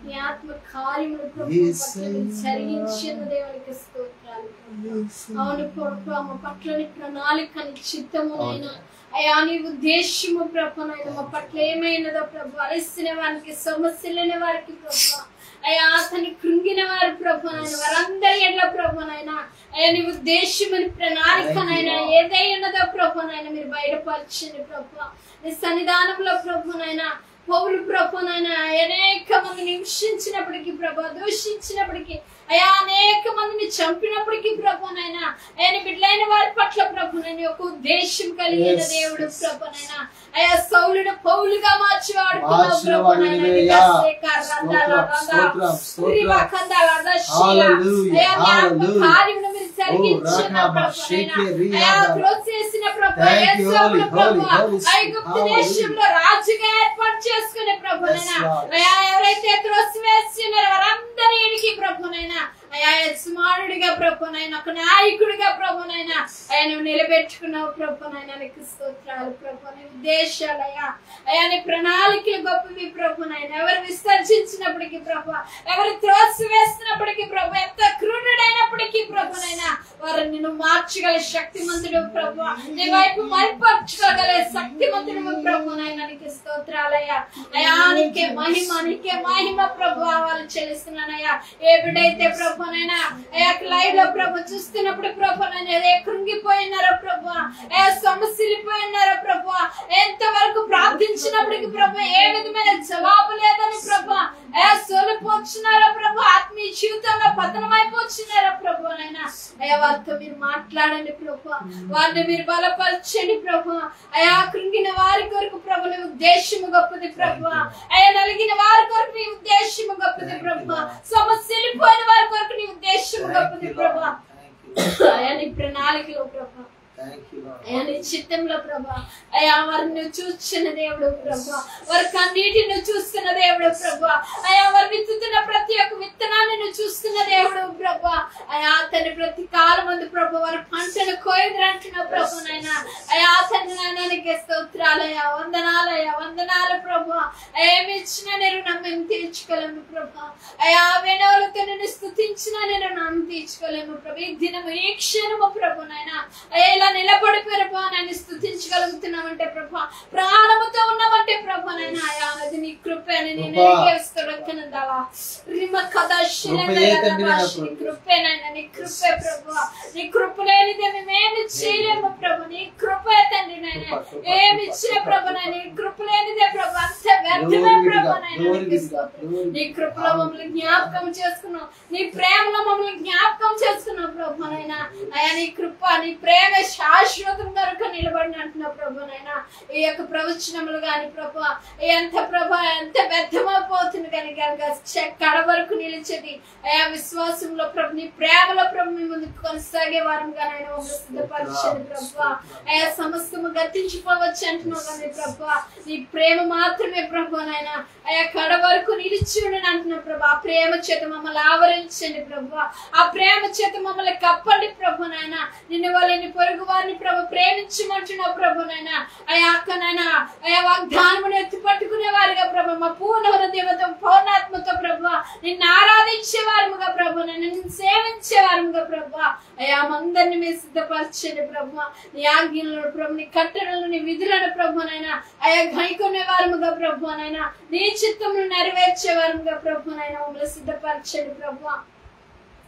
నీ ఆత్మ కార్యములు జరిగించిన దేవునికి స్తోత్రాలు. అవును ప్రభు, మా పట్లని ప్రణాళికని చిత్తమునైనా అయా నీ ఉద్దేశము ప్రభునైనా మా పట్ల ఏమైనదో ప్రభు, అలసిన వారికి సమస్యలైన వారికి ప్రభు, అయా అతని కృంగిన వారి ప్రభునైనా వారందరి ఎడ్ల ప్రభునైనా అయా నీ ఉద్దేశమని ప్రణాళికనైనా ఏదైనదో ప్రభునైనా మీరు బయటపరచండి ప్రభు. నీ సన్నిధానంలో ప్రభునైనా పౌలు ప్రభునైనా అనేక మందిని హింసించినప్పటికీ ప్రభు, దూషించినప్పటికీ అయా అనేక మందిని చంపినప్పటికీ ప్రభునైనా ఆయన బిడ్డలైన వారి పట్ల ప్రభునైనా ఒక ఉద్దేశం కలిగిన దేవుడు ప్రభునైనా అయా సౌలును పౌలుగా మార్చి వాడుకున్నావు ప్రభునైనా. కార్యమును మీరు జరిగించిన ప్రభునైనా అయా త్రోసేసిన ప్రభు, ఐగుప్తు దేశంలో రాజుగా ఏర్పాటు చేసుకునే ప్రభునైనా అయా ఎవరైతే త్రోసివేస్తున్నారో వారందరికీ ప్రభునైనా అయా యజమానుడిగా ప్రభునైనా ఒక నాయకుడిగా ప్రభునైనా అయా నువ్వు నిలబెట్టుకున్నావు ప్రభునైనా. నీకు స్తోత్రాలు ప్రభు. నీ ఉద్దేశాలు అయా అయా నీ ప్రణాళికలు గొప్పవి ప్రభునైనా. ఎవరు విసర్జించినప్పటికీ ప్రభు, ఎవరు త్రోసి వేస్తున్నప్పటికీ ప్రభు, ఎంత క్రూరుడైనప్పటికీ ప్రభునైనా వారు నిన్ను మార్చగల శక్తిమంతుడు ప్రభు, నీ వైపు మరిపరచుకోగల శక్తిమంతుడు ప్రభునైనా. నీకు స్తోత్రాలయ్యా. అయా నీకే మహిమ, నీకే మహిమ ప్రభు వాళ్ళు చెల్లిస్తున్నానయ్యా. ఏ బిడ్డైతే ప్రభునైనా అయా లైవ్ లో ప్రభు చూస్తున్నప్పుడు ప్రభునైనా ఏ కృంగిపోయినారో ప్రభు, ఏ సమస్యలిపోయినారో ప్రభు, ఎంతవరకు ప్రార్థించినప్పటికీ ప్రభు ఏ విధమైన జవాబు లేదని ప్రభు, ఏ సోలిపోతున్నారో ప్రభు, ఆత్మీయ జీవితంలో పతనమైపోతున్నారో ప్రభునైనా అయా వారితో మీరు మాట్లాడండి ప్రభు, వారిని మీరు బలపరచండి ప్రభు. అయా కృంగిన వారి కొరకు ప్రభు నీ ఉద్దేశము గొప్పది ప్రభు, అయా నలిగిన వారి కొరకు నీ ఉద్దేశము గొప్పది ప్రభు, సమస్యలిపోయిన వారి కొరకు నీ ఉద్దేశము గొప్పది ప్రభు. అయా నీ ప్రణాళికలో ప్రభు, అయా నీ చిత్తంలో ప్రభా, అయా వారిని నువ్వు చూస్తున్న దేవుడు ప్రభా, వారి కన్నీటిని నువ్వు చూస్తున్న దేవుడు ప్రభా, అయా వారు విత్తుతున్న ప్రతి ఒక్క విత్తనాన్ని నువ్వు చూస్తున్న దేవుడు ప్రభా. అయా తండ్రి ప్రతి కాలం మంది ప్రభు వారి పంటను కోయదురంటున్న ప్రభునైనా అయా తండ్రి నాయనానికి స్తోత్రాలయ్యా, వందనాలయ్యా, వందనాలు ప్రభు. ఏమి ఇచ్చినా నేను మేము తీర్చుకోలేము ప్రభా, అయా వినోలతో నేను స్తుతించినా నేను నన్ను తీర్చుకోలేము ప్రభు. ఈ దినము ఈ క్షణము ప్రభునైనా అయా ఇలా నిలబడిపోయారు నన్ను స్తుతించగలుగుతున్నామంటే ప్రభు, ప్రాణముతో ఉన్నామంటే ప్రభునైనా అయా అది నీ కృపే అని నేను ఎరిగేస్తున్నావా రిమ కథ నీ కృపేనైనా, నీ కృపే ప్రభు, నీ కృప లేనిదే మేమేమి చేయలేము ప్రభు, నీ కృపే తండ్రి నాయన. ఏమి ఇచ్చిన ప్రభునైనా నీ కృప లేనిదే ప్రభు, అంత వ్యర్థమే ప్రభునైనా. నీ కృపలో మమ్మల్ని జ్ఞాపకం చేసుకున్న నీ ప్రేమలో మమ్మల్ని జ్ఞాపకం చేసుకున్నావు ప్రభునైనా. అయ్యా నీ కృప నీ ప్రేమ శాశ్వతం వరకు నిలబడిన అంటున్నావు ప్రభునైనా. ఈ యొక్క ప్రవచనములు గాని ప్రభు ఎంత ఎంత వ్యర్థమైపోతుంది కానీ కడ వరకు నిలిచేది అయా విశ్వాసంలో ప్రభు నీ ప్రేమలో ప్రభు మీ ముందుకు కొనసాగే వారంగా ఆయన సిద్ధపరచండి ప్రభు. అయా సమస్తము గతించిపోవచ్చు అంటున్నావు కానీ ప్రభు నీ ప్రేమ మాత్రమే ప్రభు నాయన అయా కడ వరకు నిలిచి ఉండని అంటున్నావు ప్రభు. ఆ ప్రేమ చేత మమ్మల్ని ఆవరించండి ప్రభు. ఆ ప్రేమ చేత మమ్మల్ని కప్పండి ప్రభు నాయన. నిన్ను వాళ్ళని పొరుగు వారిని ప్రభు ప్రేమించమంటున్నావు ప్రభు నాయన. అయా అక్కనైనా అయా వాగ్దానమును ఎత్తి పట్టుకునే వారిగా ప్రభు మా పూర్ణ హృదయంతో పూర్ణాత్మతో ప్రభు నిన్ను ఆరాధించే వారముగా ప్రభు నిన్ను సేవించే వారముగా ప్రభు అయా మందరిని మీరు సిద్ధపరచండి ప్రభు. నీ ఆజ్ఞలను ప్రభు నీ కట్టడలను నీ విధులను ప్రభునైనా అయా గైకొనే వారముగా ప్రభునైనా నీ చిత్తమును నెరవేర్చే వారముగా ప్రభునైనా మమ్మల్ని సిద్ధపరచండి ప్రభు.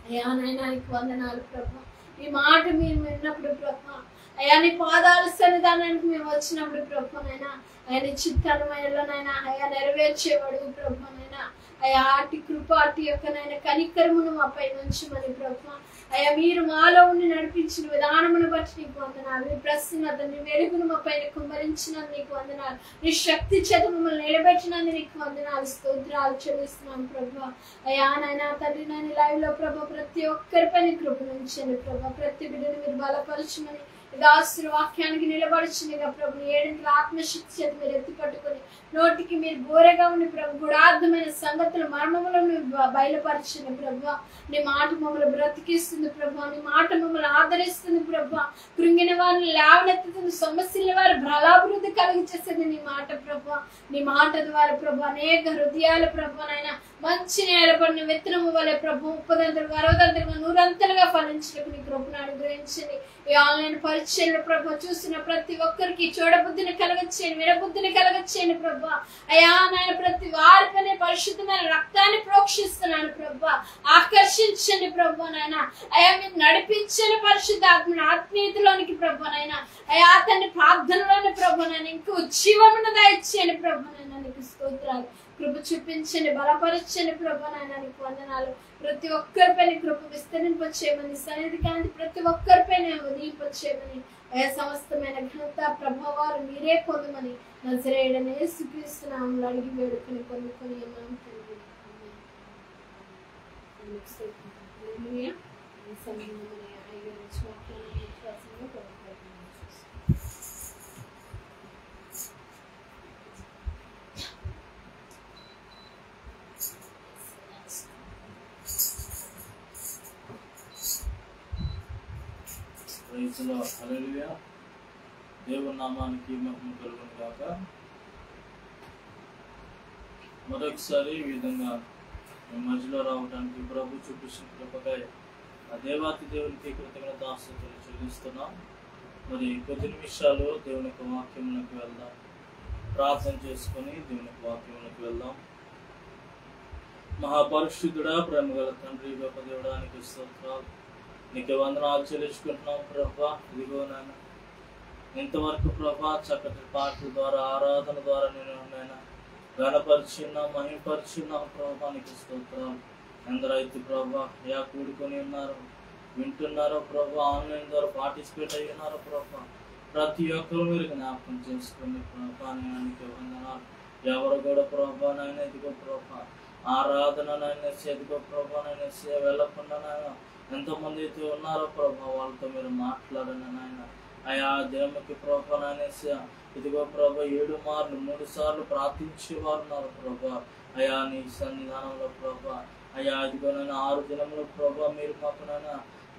అయా నైనా నీకు వందనాలు ప్రభు. ఈ మాట మీరు విన్నప్పుడు ప్రభు అయా నీ పాదాల సన్నిధానానికి మేము వచ్చినప్పుడు ప్రభునైనా అయా నీ చిత్తాలమైనైనా అయా నెరవేర్చేవాడు ప్రభునైనా అయా అటు కృప అటు యొక్కనైనా కనికరమును మా పై ఉంచమని ప్రభు. అయ్యా మీరు మాలో ఉండి నడిపించిన విధానమును బట్టి నీకు వందనాలు. నీ ప్రసన్నత నీ వెలుగును మా పైన కుమ్మరించినందుకు నీకు వందనాలు. నీ శక్తి చేత మమ్మల్ని నిలబెట్టినందుకు నీకు వందనాలు స్తోత్రాలు చెల్లిస్తున్నాను ప్రభు. అయ్యా నాయన తండ్రి నాయన లైవ్ లో ప్రభు ప్రతి ఒక్కరిపైన కృపణించండి ప్రభు. ప్రతి బిడ్డను మీరు బలపరచమని దాసుల వాక్యానికి నిలబడుచునిగా ప్రభు. ఏడింటి ఆత్మశక్తి చేత మీరు ఎత్తి పట్టుకొని నోటికి మీరు బోరగా ఉండి ప్రభు గుడార్థమైన సంగతులు మర్మములను బయలుపరచండి ప్రభు. నీ మాట మమ్మల్ని బ్రతికిస్తుంది ప్రభు. నీ మాట మమ్మల్ని ఆదరిస్తుంది ప్రభు. కృంగిన వారిని లేవనెత్తుతుంది, సమస్యల వారి బలాభివృద్ధి కలిగించేస్తుంది నీ మాట ప్రభు. నీ మాట ద్వారా ప్రభు అనేక హృదయాల ప్రభునైనా మంచి నేలపడిన విత్తనము వలె ప్రభు 30 60 100 ఫలించడానికి నీ కృపను అనుగ్రహించండి. ఈ ఆన్లైన్ పరిచయంలో ప్రభు చూసిన ప్రతి ఒక్కరికి చూడబుద్ధిని కలగచ్చేయండి, వినబుద్ధిని కలగచ్చేయండి ప్రభు. అయా నాయన ప్రతి వారిపైన పరిశుద్ధమైన రక్తాన్ని ప్రోక్షిస్తున్నాను ప్రభు. ఆకర్షించండి ప్రభు నాయన. అయా మీరు నడిపించండి పరిశుద్ధ ఆత్మను ఆత్మీయతలోనికి ప్రభు నాయన. అయా అతన్ని ప్రార్థనలోని ప్రభు నాయన ఇంకో జీవమును దయచేయండి ప్రభు నాయన. నీకు స్తోత్రాలు. కృప చూపించండి, బలపరచండి ప్రభు నాయన. నీకు వందనాలు. ప్రతి ఒక్కరిపైన కృప విస్తరింపచేయమని సన్నిధి కాంతి ప్రతి ఒక్కరిపైన ఉదయింపచేయమని అయా సమస్తమైన ఘనత ప్రభావాలు మీరే పొందమని నజరేయుడైన యేసుక్రీస్తు నామములో అడిగి వేడుకొని పొందుకొని ఉన్నాము తండ్రి. హల్లెలూయా. దేవుని నామానికి మహిమ కలుగును గాక. మరొకసారి ఈ విధంగా మీ మధ్యలో రావడానికి ప్రభు చూపించిన కృపకై ఆ దేవాతి దేవునికి కృతజ్ఞతాస్తుతులు చెల్లిస్తున్నాం. మరి కొద్ది నిమిషాలు దేవుని యొక్క వాక్యంలోకి వెళ్దాం. ప్రార్థన చేసుకొని దేవుని యొక్క వాక్యంలోకి వెళ్దాం. మహాపరిశుద్ధుడా, ప్రేమగల తండ్రి, గొప్ప దేవుడానికి స్తోత్రాలు. నీకు వందనాలు చెల్లించుకుంటున్నాం ప్రభా. ఇదిగో నాయన ఇంతవరకు ప్రభా చక్కటి పాటల ద్వారా ఆరాధన ద్వారా నేను నాయన గణపరిచున్నాం, మహిమపరిచున్నాం ప్రభా. నీకు స్తోత్రాలు. ఎందరైతే ప్రభా యా కూడుకొని ఉన్నారో వింటున్నారో ప్రభా, ఆన్లైన్ ద్వారా పార్టిసిపేట్ అయ్యి ఉన్నారో ప్రభా, ప్రతి ఒక్కరు మీరు జ్ఞాపకం చేసుకుని ప్రభా. నేను నీకు వందనాలు. ఎవరు కూడా ప్రభా నాయన ఇదిగో ప్రభా ఆరాధన నాయన ఎదిగో ప్రభా నాయన వెళ్ళకుండా నాయన ఎంతోమంది అయితే ఉన్నారో ప్రభా వాళ్ళతో మీరు మాట్లాడండి నాయన. అయా దినముకి ప్రభా నాయన ఇదిగో ప్రభా 7 మార్లు 3 సార్లు ప్రార్థించేవారు ఉన్నారు ప్రభా. అయా నీ సన్నిధానంలో ప్రభా అయా ఇదిగో నైనా 6 దినములు ప్రభా మీరు మాకు నాయన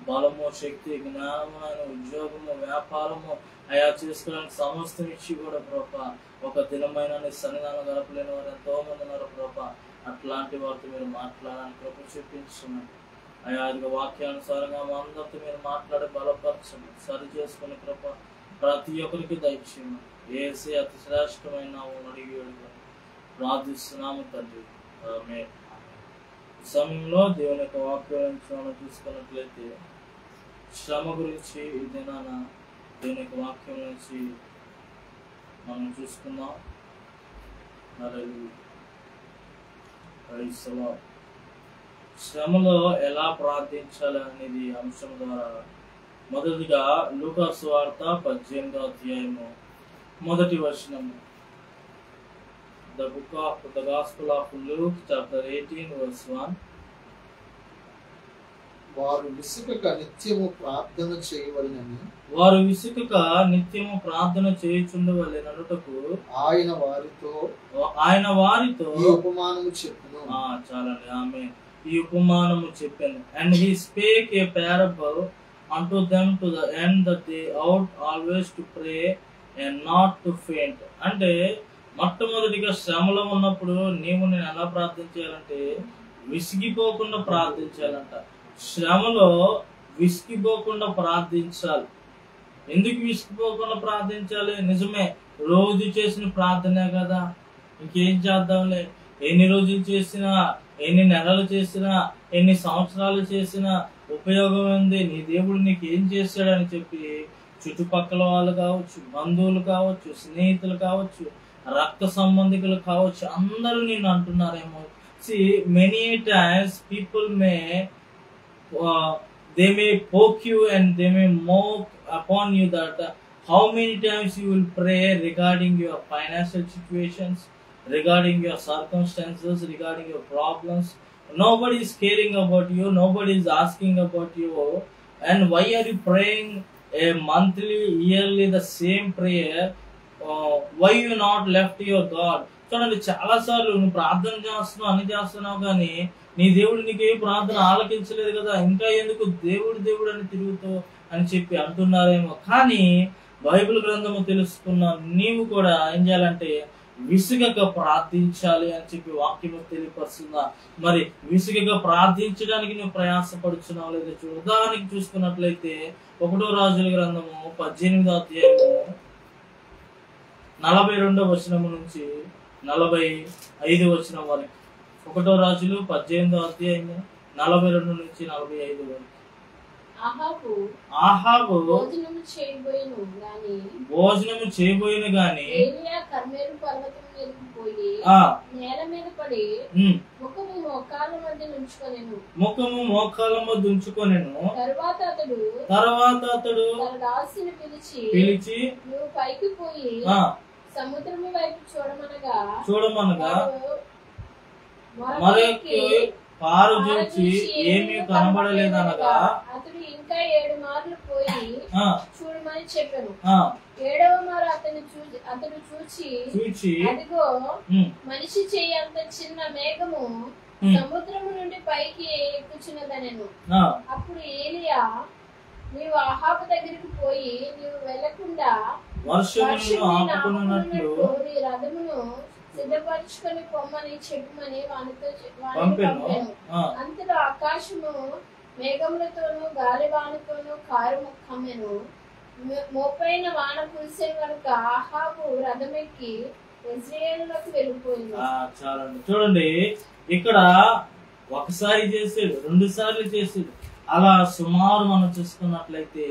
బలము, శక్తి, జ్ఞానము, నాయన ఉద్యోగము, వ్యాపారము అయా చేసుకోవడానికి సమస్తం ఇచ్చి కూడా ప్రభా ఒక దినమైన నీ సన్నిధానం గడపలేని వారు ఎంతో మంది ఉన్నారు ప్రభా. అట్లాంటి వారితో మీరు మాట్లాడడానికి కృప చూపించమని అయా ఇదిగో వాక్యానుసారంగా మా అందరితో మీరు మాట్లాడి బలపరచండి, సరి చేసుకుని కృప ప్రతి ఒక్కరికి దయచేయమని యేసే అతి శ్రేష్టమైన నామములో అడిగి వేడుకొని ప్రార్థిస్తున్నాము తండ్రి. ఆమేన్. ఈ సమయంలో దేవుని యొక్క వాక్యం మనం చూసుకున్నట్లయితే శ్రమ గురించి ఈ దినాన దేవుని యొక్క వాక్యం నుంచి మనం చూసుకుందాం. శ్రమలో ఎలా ప్రార్థించాలి అనేది అంశం ద్వారా మొదటిగా లూకా సువార్త 18వ అధ్యాయము మొదటి వచనము. The book of the Gospel of Luke, chapter 18, verse 1. వారు విసుకక నిత్యము ప్రార్థన చేయవలెనని వారు విసుకక నిత్యము ప్రార్థన చేయుచుండవలెననుటకు ఆయన వారితో ఈ ఉపమానము చెప్పును. చాలండి, ఆమె ఈ ఉపమానము చెప్పాను. And he spake a parable unto them to the end that they ought always to pray and not to faint. అంటే మొట్టమొదటిగా శ్రమలో ఉన్నప్పుడు నేను ఎలా ప్రార్థించాలంటే విసిగిపోకుండా ప్రార్థించాలంట. శ్రమలో విసిగిపోకుండా ప్రార్థించాలి. ఎందుకు విసిగిపోకుండా ప్రార్థించాలి? నిజమే, రోజు చేసిన ప్రార్థనే కదా, ఇంకేం చేద్దాంలే. ఎన్ని రోజులు చేసినా, ఎన్ని నెలలు చేసినా, ఎన్ని సంవత్సరాలు చేసినా ఉపయోగం ఉంది. నీ దేవుడు నీకు ఏం చేశాడని చెప్పి చుట్టుపక్కల వాళ్ళు కావచ్చు, బంధువులు కావచ్చు, స్నేహితులు కావచ్చు, రక్త సంబంధికులు కావచ్చు, అందరూ నేను అంటున్నారేమో. See, many times people they may poke you and they may mock upon you that how many times you will pray regarding your financial situations, regarding your circumstances, regarding your problems. Nobody is caring about you, nobody is asking about you. And why are you praying a monthly, yearly the same prayer? Why you not left your God? చూడండి, చాలా సార్లు నువ్వు ప్రార్థన చేస్తున్నావు, అన్ని చేస్తున్నావు, కానీ నీ దేవుడు నీకే ప్రార్థన ఆలకించలేదు కదా, ఇంకా ఎందుకు దేవుడు దేవుడు అని తిరుగుతావు అని చెప్పి అంటున్నారేమో. కానీ బైబిల్ గ్రంథము తెలుసుకున్న నీవు కూడా ఏం చేయాలంటే విసుగక ప్రార్థించాలి అని చెప్పి వాక్యము తెలియపరుస్తుందా? మరి విసుగక ప్రార్థించడానికి నువ్వు ప్రయాసపడుచున్నావు లేదా చూడు. ఉదాహరణకి చూసుకున్నట్లయితే 1వ రాజుల గ్రంథము 18వ అధ్యాయము 42వ వచనము నుంచి 45వ వచనం వరకు. 1వ రాజులు 18వ అధ్యాయము 42 నుంచి 45 వరకు. ఆహాబు భోజనము చేయబోయిన గాని ఏలియా కర్మెలు పర్వతం మీదకు పోయి నేల మీద పడి ముఖము మోకాళ్ళ మధ్య ఉంచుకొనెను. తరువాత అతడు తన దాసిని పిలిచి నువ్వు పైకి పోయి సముద్రము వైపు చూడమనగా మరొక పారు చూచి ఏమీ కనబడలేదనగా అతడు ఇంకా 7 మార్లు పోయి చూడమని చెప్పాను. 7వ మారు అతడు చూచి అదిగో మనిషి చెయ్యి అంత చిన్న మేఘము సముద్రము నుండి పైకి ఎక్కుచున్నదనెను. అప్పుడు ఏలియా, నీవు అహాబు దగ్గరికి పోయి నీవు వెళ్లకుండా ఆపుకున్నట్లు నీ రథమును సిద్ధపరచుకొని పొమ్మని చెప్పమని వానితో పంపాను. అంతలో ఆకాశము మేఘములతోనూ గాలివానతోనూ కారు కమ్మెను. మోపైన వాన కురిసెను కనుక అహాబు రథమెక్కి ఇశ్రాయేలులోకి వెళ్ళిపోయింది. చూడండి, ఇక్కడ ఒకసారి చేసాడు, 2 సార్లు చేసాడు. అలా సుమారు మనం చూసుకున్నట్లయితే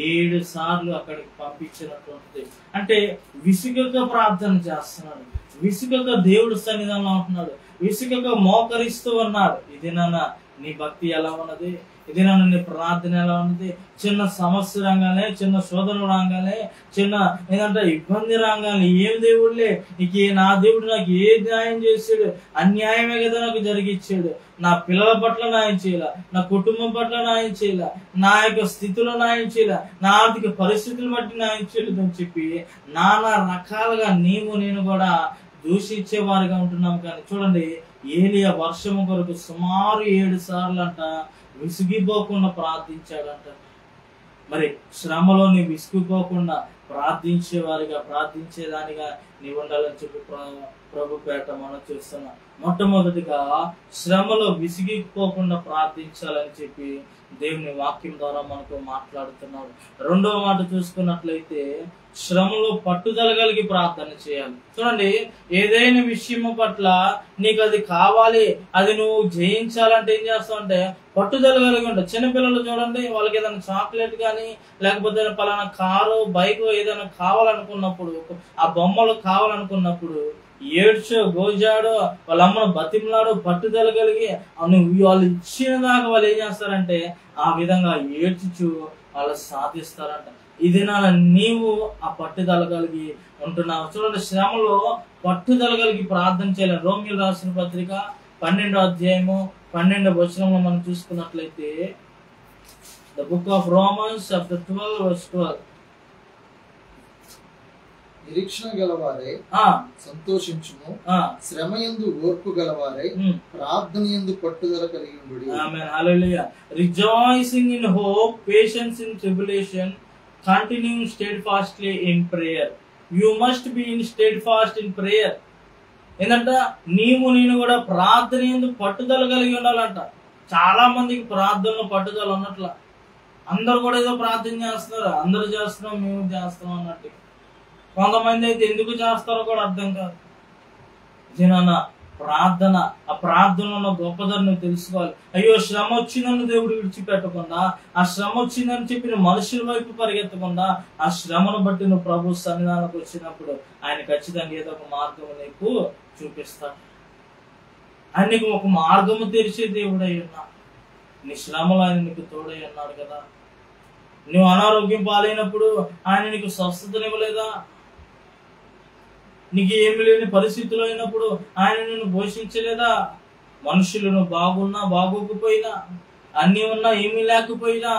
7 సార్లు అక్కడికి పంపించినటువంటి, అంటే విసుగక ప్రార్థన చేస్తున్నాడు, విసుగక దేవుడు సన్నిధానంలో ఉంటున్నాడు, విసుగక మోకరిస్తూ ఉన్నాడు. ఇది నాన్న నీ భక్తి ఎలా ఉన్నది, ఇది నాన్న నీ ప్రార్థన ఎలా ఉన్నది. చిన్న సమస్య రాగానే, చిన్న శోధన రాగానే, చిన్న ఏదంటే ఇబ్బంది రాగానే, ఏం దేవుడులే నీకు, నా దేవుడు నాకు ఏ న్యాయం చేశాడు, అన్యాయమే కదా నాకు జరిగిచ్చాడు, నా పిల్లల పట్ల న్యాయం చేయాల, నా కుటుంబం పట్ల న్యాయం చేయాల, నా యొక్క స్థితిలో న్యాయం చేయాల, నా ఆర్థిక పరిస్థితులు బట్టి న్యాయం చేయలేదు అని చెప్పి నానా రకాలుగా నేను కూడా దూషించే వారిగా ఉంటున్నాం. కానీ చూడండి, ఏలియా వర్షము కొరకు సుమారు 7 సార్లు అంట విసిగిపోకుండా ప్రార్థించాడంట. మరి శ్రమలో నీ విసిగిపోకుండా ప్రార్థించేవారిగా, ప్రార్థించేదానిగా నీవు ఉండాలని చెప్పి ప్రభు పేట మనం చూస్తున్నాం. మొట్టమొదటిగా శ్రమలో విసిగిపోకుండా ప్రార్థించాలని చెప్పి దేవుని వాక్యం ద్వారా మనకు మాట్లాడుతున్నాడు. 2వ మాట చూసుకున్నట్లయితే శ్రమలో పట్టుదల కలిగి ప్రార్థన చేయాలి. చూడండి, ఏదైనా విషయం పట్ల నీకు అది కావాలి, అది నువ్వు జయించాలంటే ఏం చేస్తావు అంటే పట్టుదల కలిగి ఉంటావు. చిన్నపిల్లలు చూడండి, వాళ్ళకి ఏదైనా చాక్లెట్ కానీ లేకపోతే పలానా కారు, బైక్ ఏదైనా కావాలనుకున్నప్పుడు, ఆ బొమ్మలు కావాలనుకున్నప్పుడు ఏడ్చో గోజాడో వాళ్ళ అమ్మను బతిమలాడో పట్టుదల కలిగి నువ్వు వాళ్ళు ఇచ్చిన దాకా వాళ్ళు ఏం చేస్తారంటే ఆ విధంగా ఏడ్చుచు వాళ్ళు సాధిస్తారంట. ఇది నీవు ఆ పట్టుదల కలిగి ఉంటున్నావు. చూడండి, శ్రమలో పట్టుదల కలిగి ప్రార్థన చేయాలి. రోమియోలు రాసిన పత్రిక 12వ అధ్యాయము 12వ వచనంలో మనం చూసుకున్నట్లయితే, the book of Romans chapter 12 verse 12. నిరీక్షణ గలవారై సంతోషించుము, శ్రమయందు ఓర్పు గలవారై ప్రార్థనయందు పట్టుదల కలిగి ఉండుడి. ఆమేన్, హల్లెలూయా. Rejoicing in hope, patience in tribulation, continuing steadfastly in prayer. You must be in steadfast in prayer. ఏంటంటే నేను కూడా ప్రార్థన యందు పట్టుదల కలిగి ఉండాలంట. చాలా మందికి ప్రార్థనలో పట్టుదల ఉన్నట్ల. అందరు కూడా ఏదో ప్రార్థన చేస్తున్నారు, అందరు చేస్తున్నాం మేము చేస్తున్నాం అన్నట్టు. కొంతమంది అయితే ఎందుకు చేస్తారో కూడా అర్థం కాదు. జనాన్న ప్రార్థన, ఆ ప్రార్థనలో ఉన్న గొప్పదనం నువ్వు తెలుసుకోవాలి. అయ్యో శ్రమ వచ్చిందని దేవుడు విడిచిపెట్టకుండా, ఆ శ్రమ వచ్చిందని చెప్పి మనుషుల వైపు పరిగెత్తకుండా, ఆ శ్రమను బట్టి నువ్వు ప్రభు సన్నిధానానికి వచ్చినప్పుడు ఆయన ఖచ్చితంగా ఏదో ఒక మార్గం నీకు చూపిస్తాడు. ఆయన నీకు ఒక మార్గము తెరిచే దేవుడై ఉన్నాడు. నీ శ్రమలో ఆయన నీకు తోడై ఉన్నాడు కదా. నువ్వు అనారోగ్యం పాలైనప్పుడు ఆయన నీకు స్వస్థతనివ్వలేదా? నీకు ఏమి లేని పరిస్థితులు అయినప్పుడు ఆయన నిన్ను పోషించలేదా? మనుషులను బాగున్నా బాగోకపోయినా, అన్ని ఉన్నా ఏమీ లేకపోయినా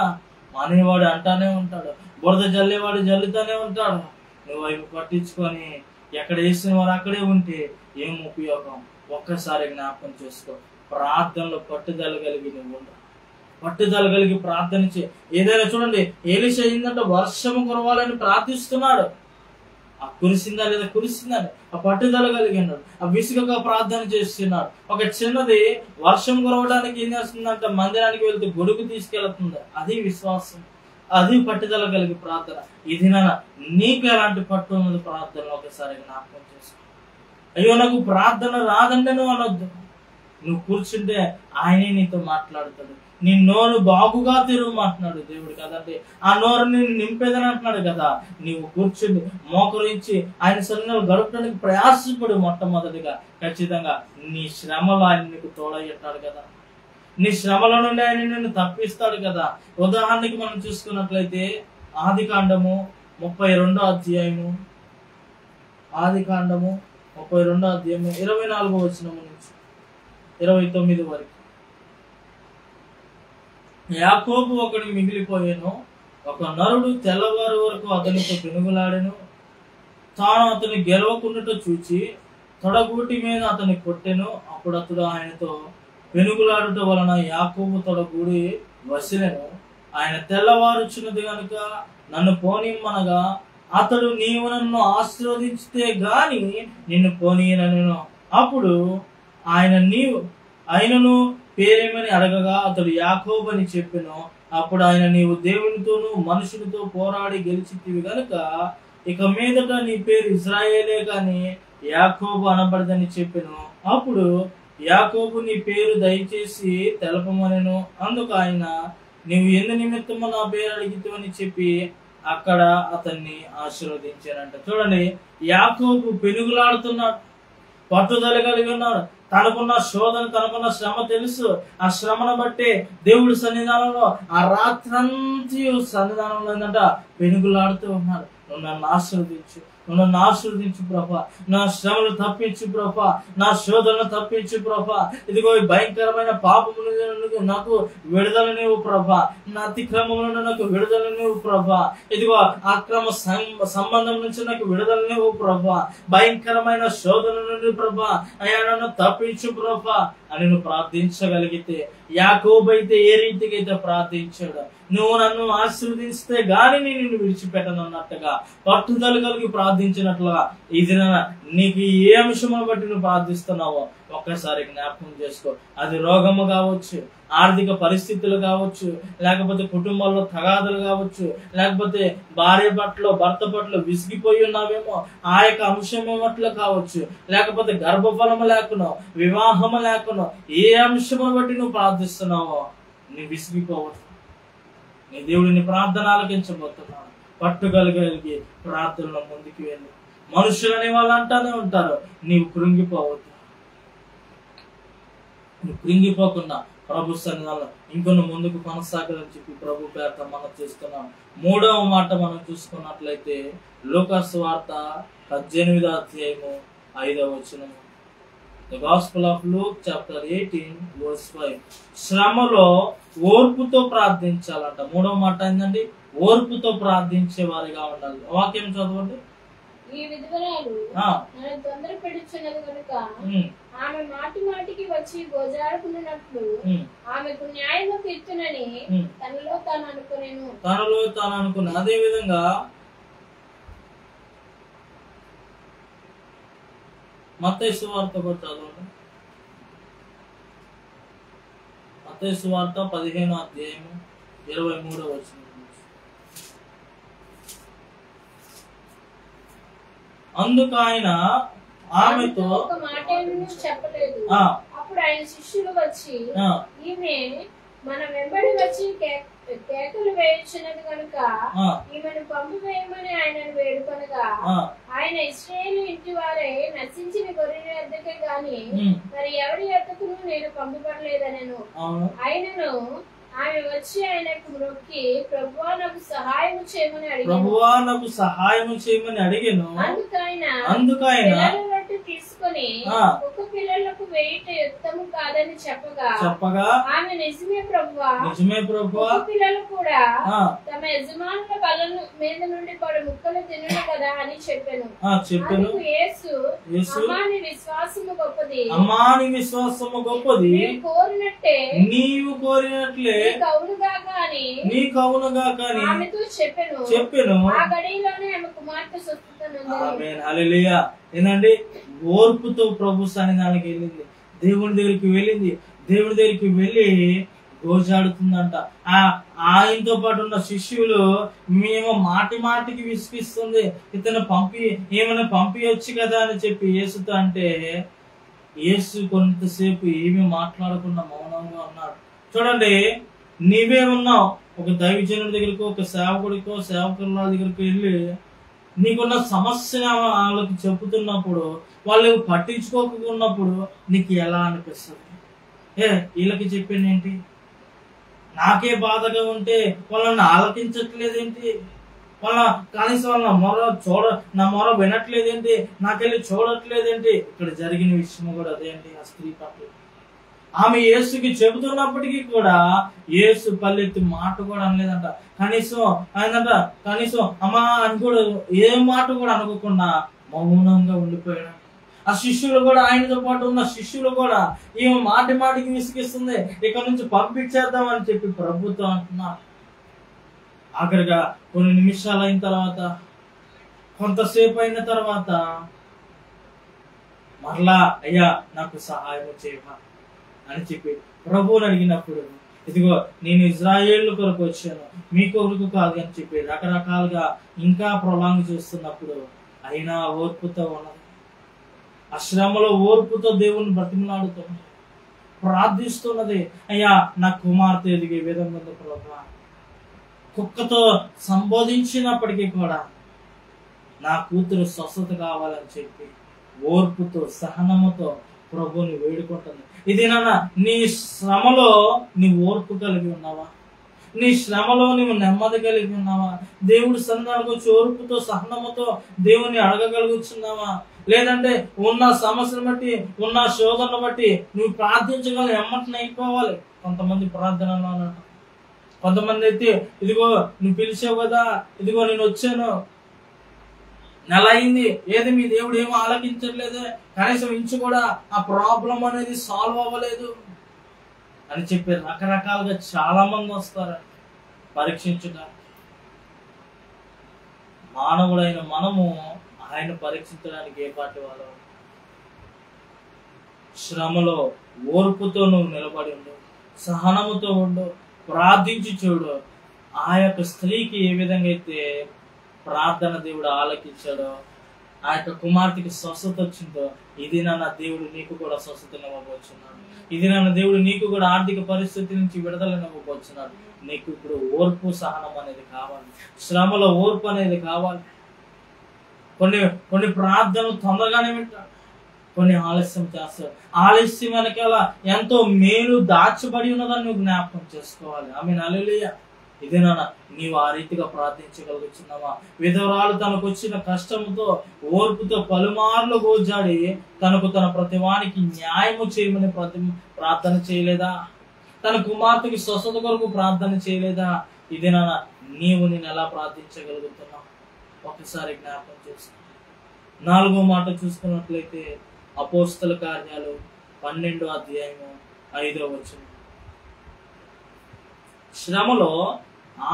అనేవాడు అంటానే ఉంటాడు, బురద జల్లేవాడు జల్లుతానే ఉంటాడు. నువ్వు అవి పట్టించుకొని ఎక్కడ వేసిన వారు అక్కడే ఉంటే ఏం ఉపయోగం? ఒక్కసారి జ్ఞాపకం చేసుకో. ప్రార్థనలో పట్టుదల కలిగి నువ్వు ఉండ, పట్టుదల కలిగి ప్రార్థన చే. ఏదైనా చూడండి, ఎలీషా ఏంటంటే వర్షము కురవాలని ప్రార్థిస్తున్నాడు. ఆ కురిసిందా లేదా కురిసిందని ఆ పట్టుదల కలిగి ఉన్నాడు. ఆ విసుగగా ప్రార్థన చేస్తున్నాడు. ఒక చిన్నది వర్షం కురవడానికి ఏం చేస్తుందంటే మందిరానికి వెళ్తే గొడుగు తీసుకెళ్తుంది. అది విశ్వాసం, అది పట్టుదల కలిగి ప్రార్థన. ఇది నీకు ఎలాంటి పట్టు ఉన్నది ప్రార్థన ఒకసారి జ్ఞాపకం చేసుకో. అయ్యో నాకు ప్రార్థన రాదండి నువ్వు అనొద్దు. నువ్వు కూర్చుంటే ఆయనే నీతో మాట్లాడతాడు. నీ నోరు బాగుగా తెరువు మాట్లాడు దేవుడు కదండి. ఆ నోరు నేను నింపేదని అంటున్నాడు కదా. నీవు కూర్చుని మోకరించి ఆయన సన్నిధిలో గడపడానికి ప్రయాసపడు. మొట్టమొదటిగా ఖచ్చితంగా నీ శ్రమలో ఆయన నీకు తోడయ్యాడు కదా. నీ శ్రమల నుండి ఆయన నిన్ను తప్పిస్తాడు కదా. ఉదాహరణకి మనం చూసుకున్నట్లయితే ఆదికాండము 32వ అధ్యాయము, ఆదికాండము 32వ అధ్యాయము 24వ వచనము నుంచి 29 వరకు. యాకోబు ఒకడు మిగిలిపోయాను, ఒక నరుడు తెల్లవారు వరకు అతనితో పెనుగులాడెను. తాను అతని గెలవకుండాట చూచి తొడగూటి మీద అతని కొట్టెను. అప్పుడు అతడు ఆయనతో పెనుగులాడుట వలన యాకోబు తొడగూడి వసిలెను. ఆయన తెల్లవారుచున్నది కనుక నన్ను పోనిమ్మనగా అతడు నీవు నన్ను ఆశీర్వదించితే గాని నిన్ను పోనీయనను. అప్పుడు ఆయనను పేరేమని అడగగా అతడు యాకోబు అని చెప్పెను. అప్పుడు ఆయన నీవు దేవునితోనూ మనుషులతో పోరాడి గెలిచితివి గనుక ఇక మీదట నీ పేరు ఇశ్రాయేలే కాని యాకోబు అనబడదని చెప్పెను. అప్పుడు యాకోబు నీ పేరు దయచేసి తెలపమనెను. అందుకు ఆయన నీవు ఎందు నిమిత్తము నా పేరు అడిగితేవని చెప్పి అక్కడ అతన్ని ఆశీర్వదించారంట. చూడండి, యాకోబు పెనుగులాడుతున్నాడు, పట్టుదల కలిగి ఉన్నాడు. తనకున్న శోధన, తనకున్న శ్రమ తెలుసు. ఆ శ్రమను బట్టి దేవుడి సన్నిధానంలో ఆ రాత్రంతా సన్నిధానంలో ఏంటంట పెనుగులాడుతూ ఉన్నాడు. నువ్వు నన్ను ఆశీర్వదించు, నువ్వు నన్ను ఆశీర్వదించు ప్రభా, నా శ్రమలు తప్పించు ప్రభా, నా శోధనలు తప్పించు ప్రభా. ఇదిగో ఈ భయంకరమైన పాపముల నుండి నాకు విడుదల నీవు ప్రభా, నా అతిక్రమముల నుండి నాకు విడుదల నీవు ప్రభా. ఇదిగో అక్రమ సంబంధం నుంచి నాకు విడుదల నీవు ప్రభా, భయంకరమైన శోధన నుండి ప్రభా అయ్యా నన్ను తప్పించు ప్రభా అని నువ్వు ప్రార్థించగలిగితే, యాకోబు అయితే ఏ రీతికి అయితే ప్రార్థించాడు, నువ్వు నన్ను ఆశీర్వదిస్తే గాని నేను నిన్ను విడిచిపెట్టను అన్నట్టుగా పట్టుదల కలిగి ప్రార్థించినట్లుగా ఇది నీకు ఏ అంశమును బట్టి నువ్వు ప్రార్థిస్తున్నావో ఒక్కసారి జ్ఞాపకం చేసుకో. అది రోగము కావచ్చు, ఆర్థిక పరిస్థితులు కావచ్చు, లేకపోతే కుటుంబంలో తగాదులు కావచ్చు, లేకపోతే భార్య పట్ల భర్త పట్ల విసిగిపోయి ఉన్నావేమో ఆ యొక్క అంశం ఏమట్లా కావచ్చు, లేకపోతే గర్భఫలము లేకునో వివాహము లేకునో ఏ అంశము బట్టి నువ్వు ప్రార్థిస్తున్నావో నీ విసిగిపోవచ్చు. నీ దేవుడిని ప్రార్థన ఆలకించబోతున్నావు. పట్టుగలిగి ప్రార్థనలో ముందుకు వెళ్ళి మనుషులని వాళ్ళు అంటానే ఉంటారు. నీవు కృంగిపోవద్దు. నువ్వు కృంగిపోకుండా ప్రభు సన్నిధానంలో ఇంకొన్ని ముందుకు కొనసాగాలని చెప్పి ప్రభు పేరుతో మనం చేస్తున్నాం. 3వ మాట మనం చూసుకున్నట్లయితే లూకాసు సువార్త 18వ అధ్యాయము 5వ వచనము. The Gospel of Luke chapter 18 verse 5. శ్రమలో ఓర్పుతో ప్రార్థించాలంట. 3వ మాట ఏంటండి? ఓర్పుతో ప్రార్థించే వారిగా ఉండాలి. వాక్యం చదవండి. ఈ విధవరాలు నన్ను తొందరపెడుచున్నది కనుక ఆమె మాటి మాటికి వచ్చి గోజాడుకున్నట్లు ఆమెకు న్యాయము తీర్చునని తనలో తాను అనుకునేను. అదే విధంగా మత్తయి సువార్త కూడా చదవండి. మత్తయి సువార్త 15వ అధ్యాయము 23వ వచనం. అందుకు ఆయన ఆమెతో ఒక మాట చెప్పలేదు. అప్పుడు ఆయన శిష్యులు వచ్చి ఈమె మన వెంబడి వచ్చి కేకలు వేయించినది కనుక ఈమెను పంపివేయమని ఆయనను వేడుకొనగా ఆయన ఇశ్రాయేలు ఇంటి వారే నశించిన గొర్రెల యొద్దకే గాని మరి ఎవరి యొద్దకును నేను పంపబడలేదనెను. ఆయనను ఆమె వచ్చి ఆయనకు మొక్కి ప్రభువా నాకు సహాయం చేయమని అడిగాను. అందుకైన తీసుకొని ఒక పిల్లలకు వేయుట యుక్తము కాదని చెప్పగా ఆమె నిజమే ప్రభువా పిల్లలు కూడా తమ యజమానుల బలం మీద నుండి పడు ముక్కలు తినడు కదా అని చెప్పాను. యేసు అమ్మాని విశ్వాసము గొప్పది నీవు కోరినట్లే నీకు అవునుగా కానీ ఆమెతో చెప్పెను. ఆ గడియలోనే ఆమె కుమార్తె స్వస్థతనుంది. హల్లెలూయా. ఏంటండి? ఓర్పుతో ప్రభు సన్నిధానానికి వెళ్ళింది. దేవుడి దగ్గరికి వెళ్ళి గోజాడుతుందంట. ఆయనతో పాటు ఉన్న శిష్యులు మేము మాటికి విసిగిస్తుంది, ఇతను ఏమైనా పంపించచ్చు కదా అని చెప్పి యేసుతో అంటే యేసు కొంతసేపు ఏమీ మాట్లాడకుండా మౌనంగా ఉన్నాడు. చూడండి, నీవే ఉన్నావు ఒక దైవజనుడి దగ్గరకు, ఒక సేవకుల దగ్గరికి వెళ్ళి నీకున్న సమస్యను వాళ్ళకి చెబుతున్నప్పుడు వాళ్ళు పట్టించుకోకున్నప్పుడు నీకు ఎలా అనిపిస్తుంది? వీళ్ళకి చెప్పేనేంటి, నాకే బాధగా ఉంటే వాళ్ళని ఆలకించట్లేదేంటి, కనీసం వాళ్ళ నా మొర వినట్లేదేంటి, నాకెళ్ళి చూడట్లేదేంటి? ఇక్కడ జరిగిన విషయం కూడా అదేంటి. ఆ స్త్రీ పట్ల ఆమె యేసుకి చెబుతున్నప్పటికీ కూడా యేసు పల్లెత్తి మాట కూడా అనలేదంట. కనీసం అమ్మా అని కూడా ఏ మాట కూడా అనుకోకుండా మౌనంగా ఉండిపోయాడు. ఆ శిష్యులు కూడా, ఆయనతో పాటు ఉన్న శిష్యులు కూడా ఈమె మాటికి విసిగిస్తుంది, ఇక్కడ నుంచి పంపించేద్దామని చెప్పి ప్రభుత్వం అంటున్నారు. ఆఖరిగా కొన్ని నిమిషాలు అయిన తర్వాత, కొంతసేపు అయిన తర్వాత మరలా అయ్యా నాకు సహాయం చేయవా అని చెప్పి ప్రభువుని అడిగినప్పుడు, ఇదిగో నేను ఇజ్రాయేలు కొరకు వచ్చాను, మీ కొరకు కాదు అని చెప్పి రకరకాలుగా ఇంకా ప్రొలాంగ్ చేస్తున్నప్పుడు అయినా ఓర్పుతో ఉన్నది. ఆ శ్రమలో ఓర్పుతో దేవుని బ్రతిమలాడుతున్నది, ప్రార్థిస్తున్నది. అయ్యా నా కుమార్తె ఎదిగే విధంగా ఉంది ప్రభా. కుక్కతో సంబోధించినప్పటికీ కూడా నా కూతురు స్వస్థత కావాలని చెప్పి ఓర్పుతో సహనముతో ప్రభుని వేడుకుంటుంది. ఇది నాన్న, నీ శ్రమలో నీ ఓర్పు కలిగి ఉన్నావా? నీ శ్రమలో నువ్వు నెమ్మది కలిగి ఉన్నావా? దేవుడి సన్నిధానానికి వచ్చి ఓర్పుతో సహనముతో దేవుని అడగగలుగుతున్నావా? లేదంటే ఉన్న సమస్యను బట్టి, ఉన్న శోధనను బట్టి నువ్వు ప్రార్థించగల ఎమ్మటిని అయిపోవాలి. కొంతమంది ప్రార్థనలో అన్నట్టు, కొంతమంది అయితే ఇదిగో నువ్వు పిలిచావు కదా, ఇదిగో నేను వచ్చాను, నెల అయింది, ఏది మీ దేవుడు ఏమో ఆలకించట్లేదు, కనీసం ఇంచు కూడా ఆ ప్రాబ్లం అనేది సాల్వ్ అవ్వలేదు అని చెప్పి రకరకాలుగా చాలా మంది వస్తారు పరీక్షించుట. మానవుడైన మనము ఆయన పరీక్షించడానికి ఏ పాటి వాళ్ళు? శ్రమలో ఓర్పుతో నువ్వు నిలబడి ఉండు, సహనముతో ఉండు, ప్రార్థించి చూడు. ఆ యొక్క స్త్రీకి ఏ విధంగా అయితే ప్రార్థన దేవుడు ఆలకించాడో, ఆ యొక్క కుమార్తెకి స్వస్థత వచ్చిందో, ఇది నాన్న దేవుడు నీకు కూడా స్వస్థతనివ్వబోతున్నాడు. ఇది నాన్న దేవుడు నీకు కూడా ఆర్థిక పరిస్థితి నుంచి విడుదలనివ్వబోతున్నాడు. నీకు ఇప్పుడు ఓర్పు సహనం అనేది కావాలి, శ్రమలో ఓర్పు అనేది కావాలి. కొన్ని కొన్ని ప్రార్థనలు తొందరగానే వింటాడు, కొన్ని ఆలస్యం చేస్తాడు. ఆలస్యం వెనకాల ఎంతో మేలు దాచబడి ఉన్నదని నువ్వు జ్ఞాపకం చేసుకోవాలి. ఆమేన్, హల్లెలూయా. ఇదేనా నీవు ఆ రీతిగా ప్రార్థించగలుగుతున్నావా? విధవరాలు తనకు వచ్చిన కష్టముతో ఓర్పుతో పలుమార్లు గోజాడి తనకు తన ప్రతివానికి న్యాయము చేయమని ప్రార్థన చేయలేదా? తన కుమార్తెకి స్వస్థత కొరకు ప్రార్థన చేయలేదా? ఇదేనా నీవు నేను ఎలా ప్రార్థించగలుగుతున్నావు? ఒకసారి జ్ఞాపకం చేసుకో. 4వ మాట చూసుకున్నట్లయితే అపోస్తల కార్యాలు 12వ అధ్యాయము 5వ వచనం. శ్రమలో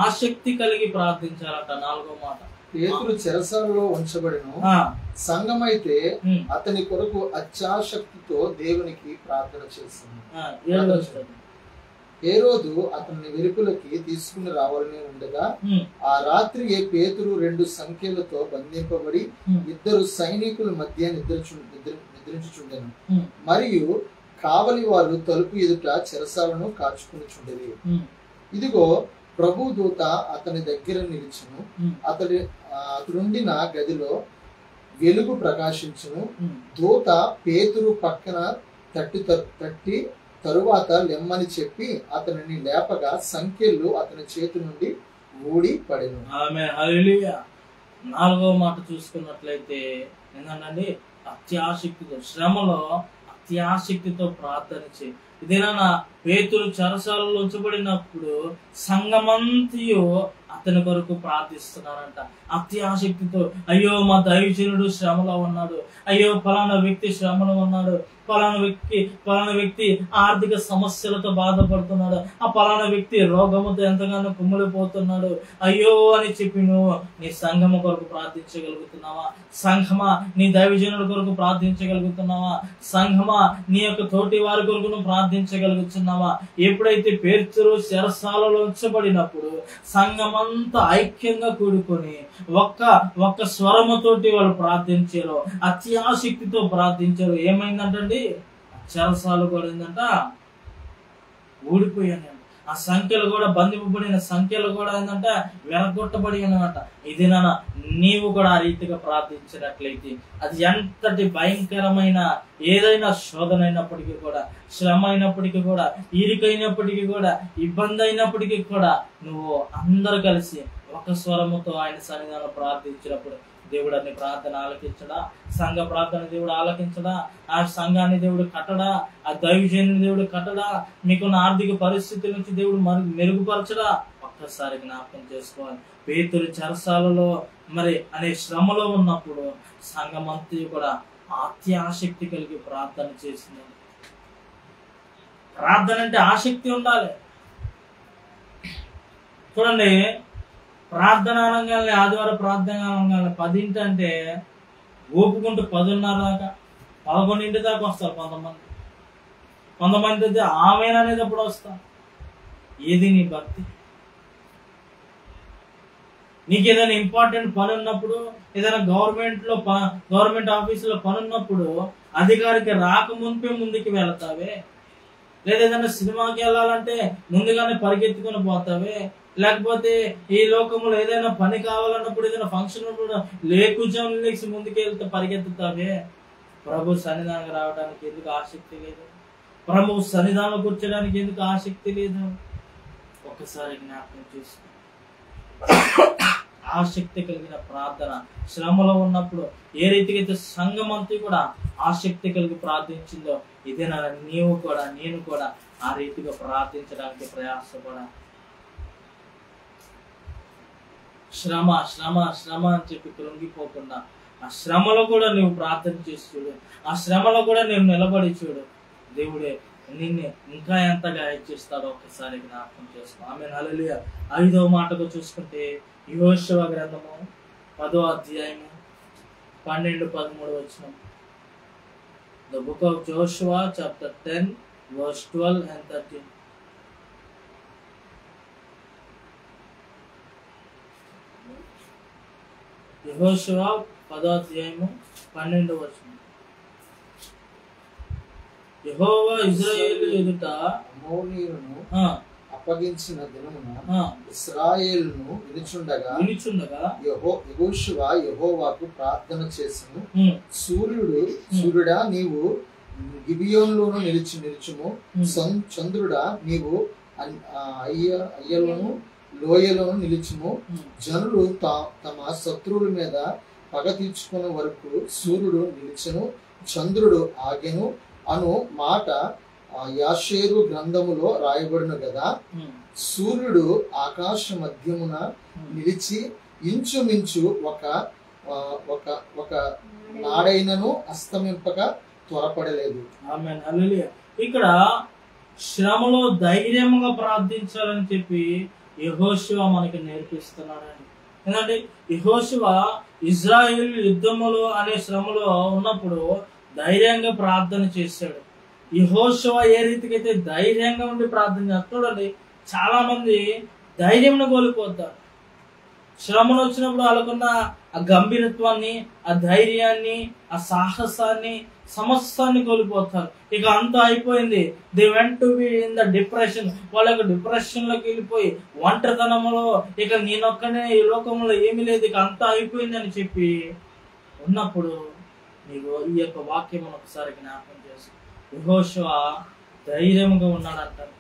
ఆసక్తి కలిగి ప్రార్థించాలట. 4వ మాట. పేతురు చెరసాలలో ఉంచబడిన సంఘమైతే అతని కొరకు అత్యాసక్తితో దేవునికి ప్రార్థన చేసింది. హేరోదు అతన్ని వెలుపలకి తీసుకుని రావాలని ఉండగా ఆ రాత్రి పేతురు 2 సంఖ్యలతో బంధింపబడి 2 సైనికుల మధ్య నిద్రించుచుండెను. మరియు కావలి వారు తలుపు ఎదుట చెరసాలను కాచుకుని చుండేది. ఇదిగో ప్రభు దూత అతని దగ్గర నిలిచును. అతడుండిన గదిలో వెలుగు ప్రకాశించును. దూత పేతురు పక్కన తట్టి తరువాత లెమ్మని చెప్పి అతనిని లేపగా సంఖ్యలు అతని చేతి నుండి ఊడి పడెను. ఆమేన్, హల్లెలూయా. 4వ మాట చూసుకున్నట్లయితే ఏంటంటే అత్యాసక్తితో, శ్రమలో అత్యాసక్తితో ప్రార్థన చేయి. ఇదేనా పేతురు చెరసాలలో ఉంచబడినప్పుడు సంఘమంతయు అతని కొరకు ప్రార్థిస్తున్నారంట అత్యాసక్తితో. అయ్యో మా దైవజనుడు శ్రమలో ఉన్నాడు, అయ్యో ఫలానా వ్యక్తి శ్రమలో ఉన్నాడు, ఫలానా వ్యక్తి ఆర్థిక సమస్యలతో బాధపడుతున్నాడు, ఆ ఫలానా వ్యక్తి రోగముతో ఎంతగానో కుమ్మిడిపోతున్నాడు. అయ్యో అని చెప్పి నువ్వు నీ సంఘము కొరకు ప్రార్థించగలుగుతున్నావా? సంఘమా నీ దైవజనుడి కొరకు ప్రార్థించగలుగుతున్నావా? సంఘమా నీ యొక్క తోటి వారి కొరకు నువ్వు ప్రార్థించగలుగుతున్నావా? ఎప్పుడైతే పేతురు చెరసాలలో ఉంచబడినప్పుడు సంఘమంతా ఐక్యంగా కూడుకొని ఒక్క స్వరముతోటి వాళ్ళు ప్రార్థించారు, అత్యాసక్తితో ప్రార్థించారు. ఏమైందంటండి, చెరసాలు కూడా ఏంటంట ఊడిపోయాను. ఆ సంఖ్యలు కూడా బంధింపబడిన సంఖ్యలు కూడా ఏంటంటే వెనగొట్టబడి అన్నమాట. ఇది నీవు కూడా ఆ రీతిగా ప్రార్థించినట్లయితే అది ఎంతటి భయంకరమైన ఏదైనా శోధన అయినప్పటికీ కూడా, శ్రమ అయినప్పటికీ కూడా, ఇరుకైనప్పటికీ కూడా, ఇబ్బంది అయినప్పటికీ కూడా నువ్వు అందరు కలిసి ఒక స్వరముతో ఆయన సన్నిధానం ప్రార్థించినప్పుడు దేవుడు అన్ని ప్రార్థన ఆలకించడా? సంఘ ప్రార్థన దేవుడు ఆలకించడా? ఆ సంఘాన్ని దేవుడు కట్టడా? ఆ దైవజనుని దేవుడు కట్టడా? మీకున్న ఆర్థిక పరిస్థితుల నుంచి దేవుడు మెరుగుపరచడా? ఒక్కసారి జ్ఞాపకం చేసుకోవాలి. పేతురు చెరసాలలో మరి అనే శ్రమలో ఉన్నప్పుడు సంఘమంతా కూడా అత్యాసక్తి కలిగి ప్రార్థన చేసింది. ప్రార్థన అంటే ఆసక్తి ఉండాలి. చూడండి, ప్రార్థన అనగానే ఆదివారం ప్రార్థన అనగానే 10 అంటే ఓపుకుంటూ 10:30 దాకా 11 దాకా వస్తారు కొంతమంది అయితే ఆమెన్ అనేది అప్పుడు వస్తారు. ఏది నీ భక్తి? నీకు ఏదైనా ఇంపార్టెంట్ పని ఉన్నప్పుడు, ఏదైనా గవర్నమెంట్ ఆఫీసులో పని ఉన్నప్పుడు అధికారికి రాకముందే ముందుకు వెళతావే? లేదా ఏదైనా సినిమాకి వెళ్ళాలంటే ముందుగానే పరిగెత్తుకుని పోతావే? లేకపోతే ఈ లోకంలో ఏదైనా పని కావాలన్నప్పుడు, ఏదైనా ఫంక్షన్ ఉన్నప్పుడు లేకుజం లేచి ముందుకు వెళ్తే పరిగెత్తుతావే? ప్రభు సన్నిధానం రావడానికి ఎందుకు ఆసక్తి లేదు? ప్రభు సన్నిధానం కూర్చోడానికి ఎందుకు ఆసక్తి లేదు? ఒకసారి జ్ఞాపకం చేసుకో. ఆసక్తి కలిగిన ప్రార్థన శ్రమలో ఉన్నప్పుడు ఏ రీతిగా అయితే సంఘమంతా కూడా ఆసక్తి కలిగి ప్రార్థించిందో, ఇదేనా నీవు కూడా నేను కూడా ఆ రీతిగా ప్రార్థించడానికి ప్రయాసపడా. శ్రమ శ్రమ శ్రమ అని చెప్పి కృంగిపోకుండా ఆ శ్రమలో కూడా నువ్వు ప్రార్థన చేసి చూడు. ఆ శ్రమలో కూడా నువ్వు నిలబడి చూడు. దేవుడే నిన్ను ఇంకా ఎంతగా హెచ్చిస్తాడో ఒకసారి జ్ఞాపకం చేసుకో. ఆమేన్, హల్లెలూయా. 5వ మాటకు చూసుకుంటే యెహోషువ గ్రంథము 10వ అధ్యాయము 12-13 వచనం. The book of Joshua chapter 10 verse 12 and 13. యెహోషువ 10వ అధ్యాయము 12వ వచనం. యెహోవా ఇశ్రాయేలు ఎదుట అమోనీయులను అప్పగించిన దినమున ఇశ్రాయేలును వినుచుండగా యెహోషువ యెహోవాకు ప్రార్థన చేసెను. సూర్యుడా నీవు గిబియోనులోను నిలుచుము, చంద్రుడా నీవు అయ్యలోను లోయలోను నిలుచుము. జనులు తమ శత్రువుల మీద పగ తీర్చుకునే వరకు సూర్యుడు నిలిచెను, చంద్రుడు ఆగెను అను మాట యాషేరు గ్రంథములో రాయబడిన కదా. సూర్యుడు ఆకాశ మధ్యమున నిలిచి ఇంచుమించు ఒక నాడైనను అస్తమింపక త్వరపడలేదు. ఇక్కడ శ్రమలో ధైర్యంగా ప్రార్థించాలని చెప్పి యెహోషువ మనకి నేర్పిస్తున్నాడండి. ఎందుకంటే యెహోషువ ఇజ్రాయేల్ యుద్ధములో అనే శ్రమలో ఉన్నప్పుడు ధైర్యంగా ప్రార్థన చేశాడు. యెహోషువ ఏ రీతికి అయితే ధైర్యంగా ఉండి ప్రార్థన చేస్తాడండి, చాలా మంది ధైర్యం కోల్పోతారు. శ్రమను వచ్చినప్పుడు వాళ్ళకున్న ఆ గంభీరత్వాన్ని, ఆ ధైర్యాన్ని, ఆ సాహసాన్ని, సమస్తాన్ని కోల్పోతారు. ఇక అంతా అయిపోయింది. They went to be in the depression. వాళ్ళకి డిప్రెషన్ లోకి వెళ్ళిపోయి ఒంటరితనంలో ఇక నేనొక్కనే ఈ లోకంలో ఏమీ లేదు, ఇక అంతా అయిపోయింది అని చెప్పి ఉన్నప్పుడు నీకు ఈ యొక్క వాక్యం ఒకసారి జ్ఞాపకం చేసి యెహోషువ ధైర్యంగా ఉన్నాడంటారు.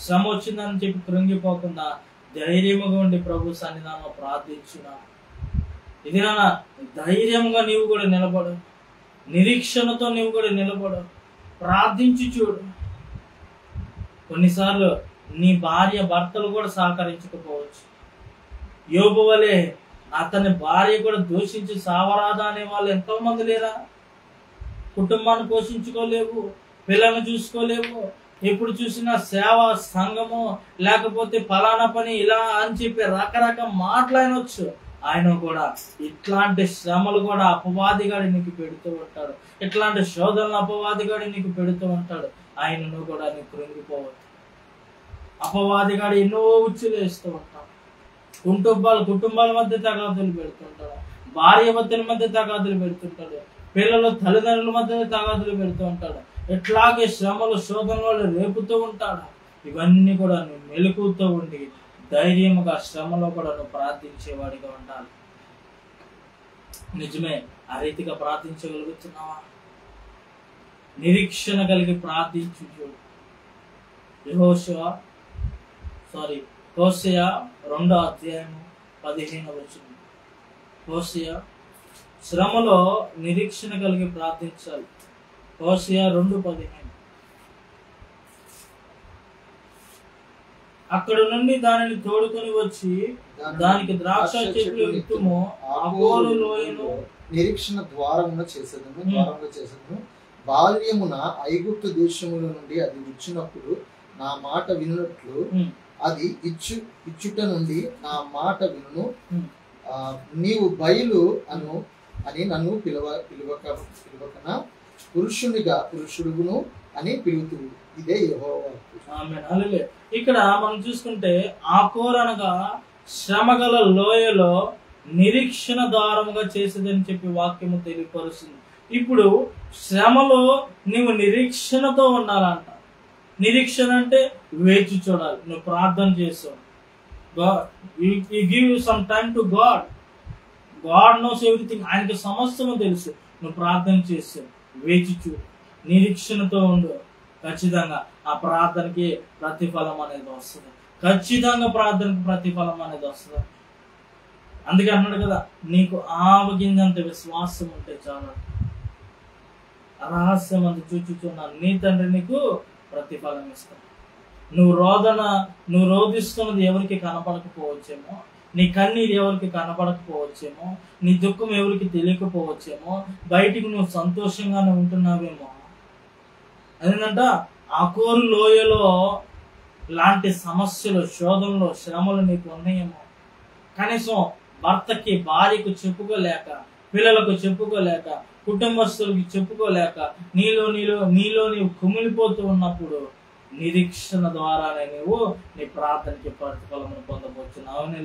శ్రమ వచ్చిందని చెప్పి కృంగిపోకుండా ధైర్యంగా ఉండి ప్రభు సన్నిధానంలో ప్రార్థించున్నా. ఇది నా ధైర్యంగా నీవు కూడా నిలబడు, నిరీక్షణతో నీవు కూడా నిలబడు, ప్రార్థించి చూడు. కొన్నిసార్లు నీ భార్య భర్తలు కూడా సహకరించకపోవచ్చు. యోబు వలె అతని భార్య కూడా దూషించి సావరాదా అనే వాళ్ళు ఎంతో మంది లేరా? కుటుంబాన్ని పోషించుకోలేవు, పిల్లల్ని చూసుకోలేవు, ఎప్పుడు చూసినా సేవ సంఘము లేకపోతే ఫలానా పని ఇలా అని చెప్పి రకరకాల మాట్లాడవచ్చు. ఆయన కూడా ఇట్లాంటి శ్రమలు కూడా అపవాదిగాడి నీకు పెడుతూ ఉంటాడు, ఇట్లాంటి శోధనలు అపవాదిగాడి నీకు పెడుతూ ఉంటాడు. ఆయనను కూడా నీకు కృంగిపోవద్దు. అపవాదిగాడు ఎన్నో ఉచ్చులు వేస్తూ ఉంటాడు. కుటుంబాల మధ్య తగాదులు పెడుతుంటాడు, భార్య భర్తల మధ్య తగాదులు పెడుతుంటాడు, పిల్లలు తల్లిదండ్రుల మధ్య తగాదులు పెడుతూ ఉంటాడు. ఎట్లాగే శ్రమలు శోధనలు రేపుతూ ఉంటాడు. ఇవన్నీ కూడా నువ్వు మెలకుతో ఉండి ధైర్యముగా శ్రమలో కూడా నువ్వు ప్రార్థించేవాడిగా ఉండాలి. నిజమే, ఆ రీతిగా ప్రార్థించగలుగుతున్నావా? నిరీక్షణ కలిగి ప్రార్థించు చూడు. హోషేయ 2వ అధ్యాయము 15వ వచనం. హోషేయ శ్రమలో నిరీక్షణ కలిగి ప్రార్థించాలి. హోషేయ 2:15. అక్కడ నుండి దానిని తోడుకొని వచ్చి దానికి ద్రాక్ష చెట్లు విత్తుము, అగోరు లోయను నిరీక్షణ ద్వారమున చేసేదను. బాల్యమున ఐగుప్తు దేశముల నుండి అది వచ్చినప్పుడు నా మాట వినున్నట్లు అది ఇచ్చుట నుండి నా మాట వినును. నీవు బయలు అని నన్ను పిలువకన పురుషుడుగును అని పిలువుతుంది. ఇదే యెహోవా. ఇక్కడ మనం చూసుకుంటే ఆకోర్ అనగా శ్రమగల లోయలో నిరీక్షణ ద్వారముగా చేసేదని చెప్పి వాక్యము తెలియపరుస్తుంది. ఇప్పుడు శ్రమలో నీవు నిరీక్షణతో ఉండాలంట. నిరీక్షణ అంటే వేచి చూడాలి. నువ్వు ప్రార్థన చేస్తావు, you give some time to God. God knows everything. ఆయనకి సమస్తము తెలుసు. నువ్వు ప్రార్థన చేస్తావు, వేచి చూడు, నిరీక్షణతో ఉండు. ఖచ్చితంగా ఆ ప్రార్థనకి ప్రతిఫలం అనేది వస్తుంది. ఖచ్చితంగా ప్రార్థనకి ప్రతిఫలం అనేది వస్తుంది. అందుకే అన్నాడు కదా, నీకు ఆవగింజంత విశ్వాసం ఉంటే చాలు. రహస్యం అంత చూచుచున్నాను, నీ తండ్రి నీకు ప్రతిఫలం ఇస్తాడు. నువ్వు రోధిస్తున్నది ఎవరికి కనపడకపోవచ్చేమో, నీ కన్నీరు ఎవరికి కనపడకపోవచ్చేమో, నీ దుఃఖం ఎవరికి తెలియకపోవచ్చేమో, బయటికి నువ్వు సంతోషంగానే ఉంటున్నావేమో. అదేంటంట ఆకోరు లోయలో లాంటి సమస్యలు, శోధనలు, శ్రమలు నీకు ఉన్నాయేమో. కనీసం భర్తకి భార్యకు చెప్పుకోలేక, పిల్లలకు చెప్పుకోలేక, కుటుంబస్తులకి చెప్పుకోలేక నీలో నీవు కుమిలిపోతూ ఉన్నప్పుడు నిరీక్షణ ద్వారానే నువ్వు నీ ప్రార్థనకి ప్రతిఫలమును పొందవచ్చు. అవును,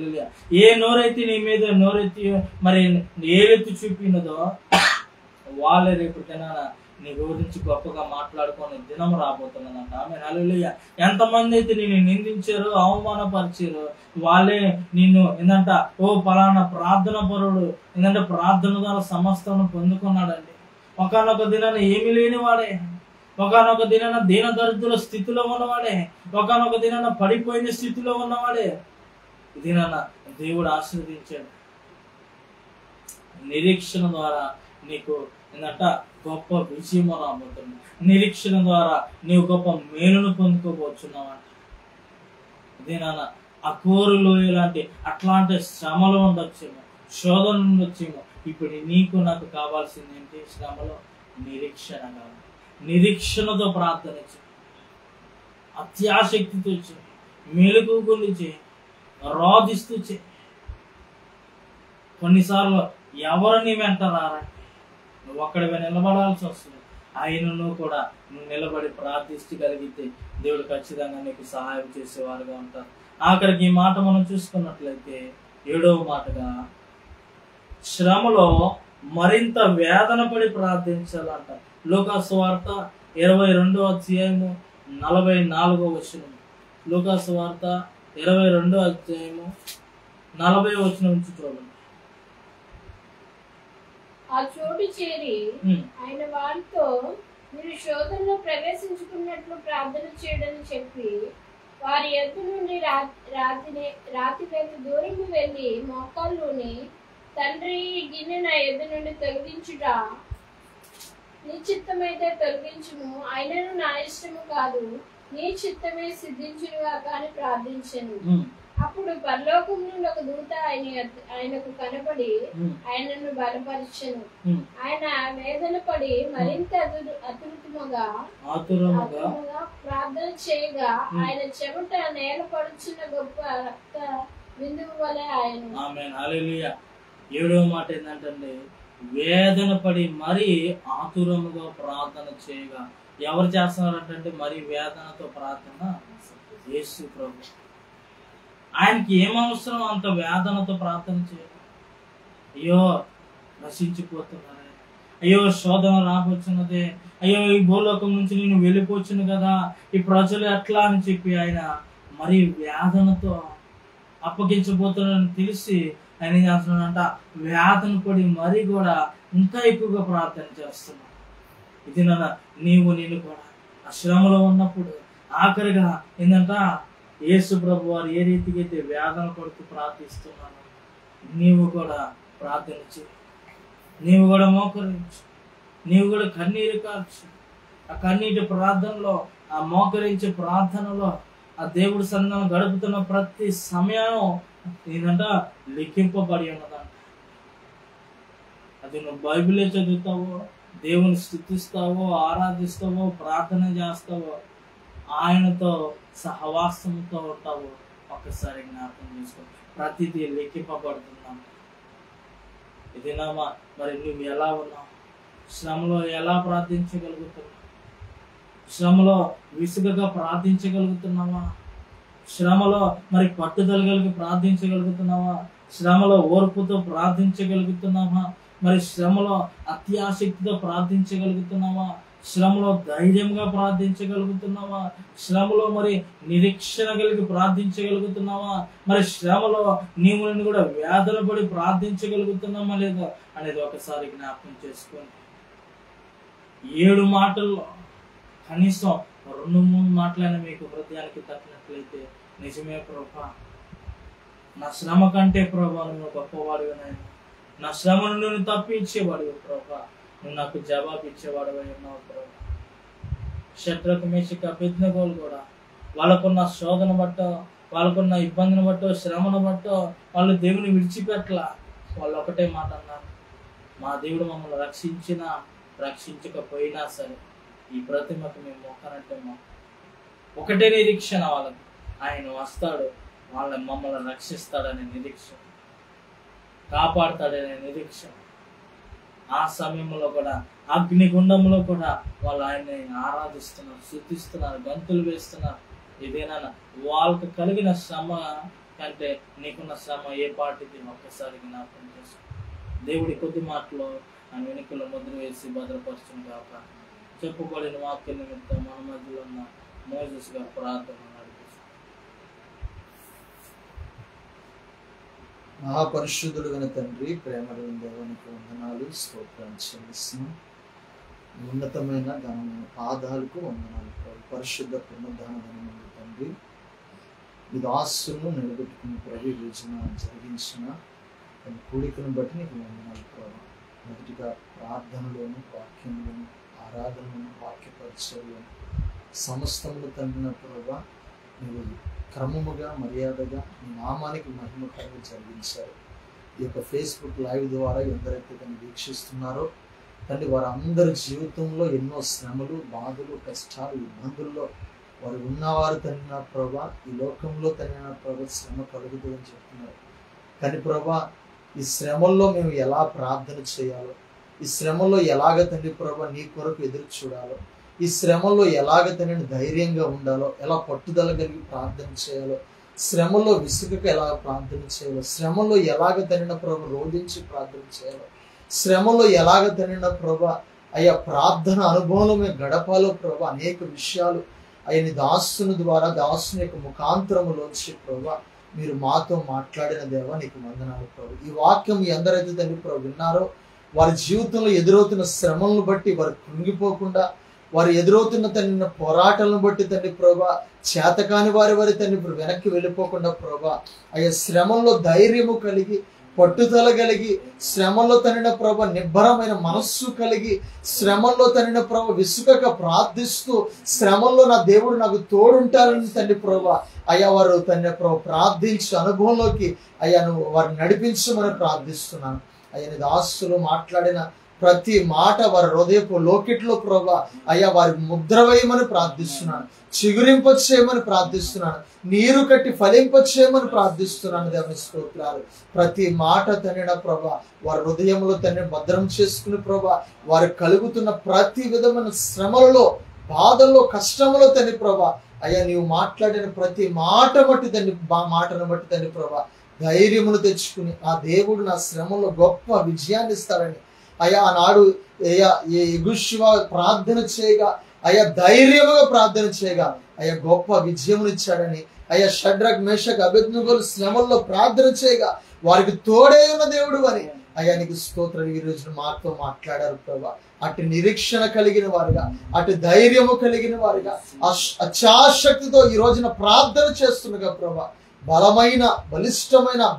ఏ నోరైతే నీ మీద నోరెత్తి మరి ఏలెత్తి చూపినదో వాళ్ళే రేపటికైనా నీ గురించి గొప్పగా మాట్లాడుకునే దినం రాబోతున్నదంట. ఆమె హల్లెలూయా. ఎంతమంది అయితే నిన్ను నిందించారో, అవమానపరిచారో, వాళ్ళే నిన్ను ఏందంట, ఓ పలానా ప్రార్థన పరుడు, ఏంటంటే ప్రార్థన ద్వారా సమస్తను పొందుకున్నాడండి. ఒకనొక దినాన ఏమి లేనివాడే, ఒకనొక దినాన దీన దరిద్రుల స్థితిలో ఉన్నవాడే, ఒకనొక దినాన పడిపోయిన స్థితిలో ఉన్నవాడే దినాన దేవుడు ఆశీర్వదించాడు. నిరీక్షణ ద్వారా నీకు ఏంటంట గొప్ప విజయం రాబోతుంది. నిరీక్షణ ద్వారా నీవు గొప్ప మేలును పొందుకోబోతున్నావంట. దినాన అఘోరు లోయ లాంటి అట్లాంటి శ్రమలు ఉండొచ్చేమో, శోధన ఉండొచ్చేమో. ఇప్పుడు నీకు నాకు కావాల్సింది ఏంటి? శ్రమలో నిరీక్షణ కావాలి. నిరీక్షణతో ప్రార్థన చేయి, అత్యాశక్తితో చేయి, మెలకువగా చేయి, రోధిస్తూ చేయి. కొన్నిసార్లు ఎవరిని వెంట రారండి, నువ్వు ఒక్కడివే నిలబడాల్సి వస్తుంది. ఆయనను కూడా నువ్వు నిలబడి ప్రార్థించగలిగితే దేవుడు ఖచ్చితంగా నీకు సహాయం చేసేవారుగా ఉంటారు. ఆఖరికి ఈ మాట మనం చూసుకున్నట్లయితే 7వ మాటగా శ్రమలో మరింత వేదన పడి ప్రార్థించాలంట. లూకాసు సువార్త 22వ అధ్యాయము 44వ వచనం. లూకాసు సువార్త 22వ అధ్యాయము 40వ వచనం నుంచి చూడండి. ఆ చోటు చేరి ఆయన వారితో, మీరు శోధనలో ప్రవేశించుకున్నట్లు ప్రార్థన చేయడని చెప్పి వారి ఎద్దు నుండి రాతికి దూరం వెళ్ళి మోకాల్లోని, తండ్రి, ఈ గిన్నె నా ఎద్దు నుండి తొలగించుట నీ చిత్తమైతే తొలగించుము, అయినను నా ఇష్టము కాదు, నీ చిత్తమే సిద్ధించునుగా అని ప్రార్థించాను. అప్పుడు పరలోకం నుండి ఒక దూత ఆయనకు కనబడి ఆయనను బలపరిచెను. ఆయన వేదన పడి మరింత ఆతురముగా ప్రార్థన చేయగా ఆయన చెమట నేల పడుచున్న గొప్ప రక్త బిందువు వలె ఆయన. ఆమేన్, హల్లెలూయా. 7వ మాట ఏంటంటే వేదన పడి మరీ ఆతురముగా ప్రార్థన చేయగా. ఎవరు చేస్తున్నారంటే మరి వేదనతో ప్రార్థన? యేసు ప్రభు. ఆయనకి ఏమవసరం అంత వేదనతో ప్రార్థన చేయాలి? అయ్యో నశించిపోతున్నారే, అయ్యో శోధన రాబోతున్నదే, అయ్యో ఈ భూలోకం నుంచి నేను వెళ్ళిపోచును కదా, ఈ ప్రజలు ఎట్లా అని చెప్పి ఆయన మరి వేదనతో అప్పగించబోతున్నాడని తెలిసి ఆయన ఏం చేస్తున్నాడంట, వేదన పడి మరీ కూడా ఇంకా ఎక్కువగా ప్రార్థన చేస్తున్నాడు. ఇది నేను కూడా ఆ శ్రమలో ఉన్నప్పుడు ఆఖరిగా ఏంటంట, యేసు ప్రభు వారు ఏ రీతికి అయితే వేదన పడుతూ ప్రార్థిస్తున్నాను, నీవు కూడా ప్రార్థన చేయి, నీవు కూడా మోకరించు, నీవు కూడా కన్నీరు కార్చు. ఆ కన్నీటి ప్రార్థనలో, ఆ మోకరించే ప్రార్థనలో, ఆ దేవుడి సన్నిధానం గడుపుతున్న ప్రతి సమయం ఏంటంట లిఖింపబడి ఉన్నదంట. అది నువ్వు బైబిలే చదువుతావో, దేవుని స్తుతిస్తావో, ఆరాధిస్తావో, ప్రార్థన చేస్తావో, ఆయనతో సహవాసంతో ఉంటావో, ఒక్కసారి జ్ఞాపకం చేసుకో. ప్రతిదీ లెక్కింపబడుతున్నాం. ఇదేనామా మరి నువ్వు ఎలా ఉన్నావు? శ్రమలో ఎలా ప్రార్థించగలుగుతున్నావు? శ్రమలో విసుగగా ప్రార్థించగలుగుతున్నావా? శ్రమలో మరి పట్టుదల కలిగి ప్రార్థించగలుగుతున్నావా? శ్రమలో ఓర్పుతో ప్రార్థించగలుగుతున్నావా? మరి శ్రమలో అత్యాశక్తితో ప్రార్థించగలుగుతున్నావా? శ్రమలో ధైర్యంగా ప్రార్థించగలుగుతున్నావా? శ్రమలో మరి నిరీక్షణ కలిగి ప్రార్థించగలుగుతున్నావా? మరి శ్రమలో నీవు కూడా వేదన పడి ప్రార్థించగలుగుతున్నామా లేదా అనేది ఒకసారి జ్ఞాపకం చేసుకోండి. 7 మాటల్లో కనీసం 2-3 మాటలైనా మీకు హృదయానికి తట్టినట్లయితే, నిజమే ప్రభా, నా శ్రమ కంటే ప్రభా నువ్వు గొప్పవాడివి నాయన, నా శ్రమ నుండి నువ్వు తప్పించేవాడివి ప్రభా, నువ్వు నాకు జవాబు ఇచ్చేవాడు ఉన్నావు ప్రభా. శత్రుకు మేషక అబేద్నెగోలు కూడా వాళ్ళకున్న శోధన బట్టో, వాళ్ళకున్న ఇబ్బందిని బట్టో, శ్రమను బట్టో వాళ్ళు దేవుని విడిచిపెట్టలా. వాళ్ళు ఒకటే మాట అన్నారు, మా దేవుడు మమ్మల్ని రక్షించినా రక్షించకపోయినా సరే ఈ ప్రతిమకు మేము మొక్కనంటే ఒకటే నిరీక్షణ వాళ్ళకి, ఆయన వస్తాడు, మమ్మల్ని రక్షిస్తాడనే నిరీక్షణ, కాపాడుతాడనే నిరీక్షణ. ఆ సమయంలో కూడా అగ్నిగుండంలో కూడా వాళ్ళు ఆయన్ని ఆరాధిస్తున్నారు, స్తుతిస్తున్నారు, గంతులు వేస్తున్నారు. ఇదేనా వాళ్ళకి కలిగిన శ్రమ కంటే నీకున్న శ్రమ ఏ పాటిది? ఒక్కసారి జ్ఞాపకం చేసుకో. దేవుడి కొద్ది మాటలో ఆయన వెనుకలో ముద్ర వేసి భద్రపరచును కాక. చెప్పబడిన వాక్య నిమిత్తం మన మధ్యలో ఉన్న మోజెస్ గారు ప్రార్థన నడిపిస్తారు. మహాపరిశుద్ధుడైన తండ్రి, ప్రేమగల దేవునికి వందనాలు, స్తోత్రం చెల్లిస్తున్నాం. ఉన్నతమైన ఘనమైన పాదాలకు వందనాలు ప్రభు. పరిశుద్ధ పునరుద్ధానం తండ్రి, ఈ దాసులను నిలబెట్టుకుని ప్రభు ఈ రోజున జరిగించిన కూడికను బట్టి నీకు వందనాలు ప్రభు. మొదటిగా ప్రార్థనలోను, వాక్యంలోను, ఆరాధనలోను, వాక్య పరిచయంలోను సమస్తములు తండ్రిన ప్రభు మీరు క్రమముగా మర్యాదగా మీ నామానికి మహిమకరంగా జరిగించారు. ఈ యొక్క ఫేస్బుక్ లైవ్ ద్వారా ఎందరైతే తను వీక్షిస్తున్నారో తండ్రి, వారందరి జీవితంలో ఎన్నో శ్రమలు, బాధలు, కష్టాలు, ఇబ్బందుల్లో వారు ఉన్నవారు తండ్రిన ప్రభా, ఈ లోకంలో తండ్రిన ప్రభా శ్రమ కలుగుతుందని చెప్తున్నారు. కానీ ప్రభా, ఈ శ్రమల్లో మేము ఎలా ప్రార్థన చేయాలో, ఈ శ్రమల్లో ఎలాగ తండ్రి ప్రభా నీ కొరకు ఎదురు చూడాలో, ఈ శ్రమల్లో ఎలాగ తండ్రిని ధైర్యంగా ఉండాలో, ఎలా పట్టుదల కలిగి ప్రార్థన చేయాలో, శ్రమల్లో విసుగక ఎలా ప్రార్థన చేయాలో, శ్రమల్లో ఎలాగ తండ్రిన ప్రభా రోధించి ప్రార్థన చేయాలో, శ్రమలో ఎలాగ తండ్రిన ప్రభా అయ్యా ప్రార్థన అనుభవంలో మేము గడపాలో ప్రభా అనేక విషయాలు ఆయన దాసుని ద్వారా, దాసుని యొక్క ముఖాంతరములోంచి ప్రభా మీరు మాతో మాట్లాడిన దేవా నీకు వందనాలు ప్రభు. ఈ వాక్యం మీ అందరైతే తండ్రి ప్రభు విన్నారో వారి జీవితంలో ఎదురవుతున్న శ్రమలను బట్టి వారు కృంగిపోకుండా, వారు ఎదురవుతున్న తండ్రి పోరాటాలను బట్టి తండ్రి ప్రభా చేతకాని వారి తండ్రి వెనక్కి వెళ్ళిపోకుండా ప్రభా అయ్యా శ్రమంలో ధైర్యము కలిగి, పట్టుదల కలిగి, శ్రమంలో తనిన ప్రభ నిబ్బరమైన మనస్సు కలిగి, శ్రమంలో తనిన ప్రభ విసుగక ప్రార్థిస్తూ, శ్రమంలో నా దేవుడు నాకు తోడుంటారని తండ్రి ప్రభ అయ్యా వారు తండ్రి ప్రభ ప్రార్థించి అనుభవంలోకి అయ్యా నువ్వు వారిని నడిపించమని ప్రార్థిస్తున్నాను. అయ్యా దాసులు మాట్లాడిన ప్రతి మాట వారి హృదయపు లోకిట్లో ప్రభా అయ్యా వారి ముద్ర వేయమని ప్రార్థిస్తున్నాను, చిగురింప చేయమని ప్రార్థిస్తున్నాను, నీరు కట్టి ఫలింప చేయమని ప్రార్థిస్తున్నాను. దేవుని స్తోత్రాలు. ప్రతి మాట తండ్రి ప్రభా వారి హృదయంలో తండ్రి భద్రం చేసుకుని ప్రభా వారు కలుగుతున్న ప్రతి విధమైన శ్రమలలో, బాధల్లో, కష్టంలో తండ్రి ప్రభా అయ్యా నీవు మాట్లాడిన ప్రతి మాట బట్టి తండ్రి మాటను బట్టి తండ్రి ప్రభా ధైర్యమును తెచ్చుకుని ఆ దేవుడు నా శ్రమలో గొప్ప విజయాన్ని ఇస్తారని అయ్యా ఆనాడు అయ్యా యెహోషువ ప్రార్థన చేయగా, అయ్యా ధైర్యముగా ప్రార్థన చేయగా అయ్యా గొప్ప విజయమునిచ్చాడని, అయ్యా షడ్రక్ మేషక్ అబేద్నెగోలు శ్రమల్లో ప్రార్థన చేయగా వారికి తోడే ఉన్న దేవుడు అని అయ్యా నీకు స్తోత్రం. ఈ రోజున మాతో మాట్లాడారు ప్రభా. అటు నిరీక్షణ కలిగిన వారుగా, అటు ధైర్యము కలిగిన వారుగా, అత్యాశక్తితో ఈ రోజున ప్రార్థన చేస్తుండగా ప్రభా బలమైన,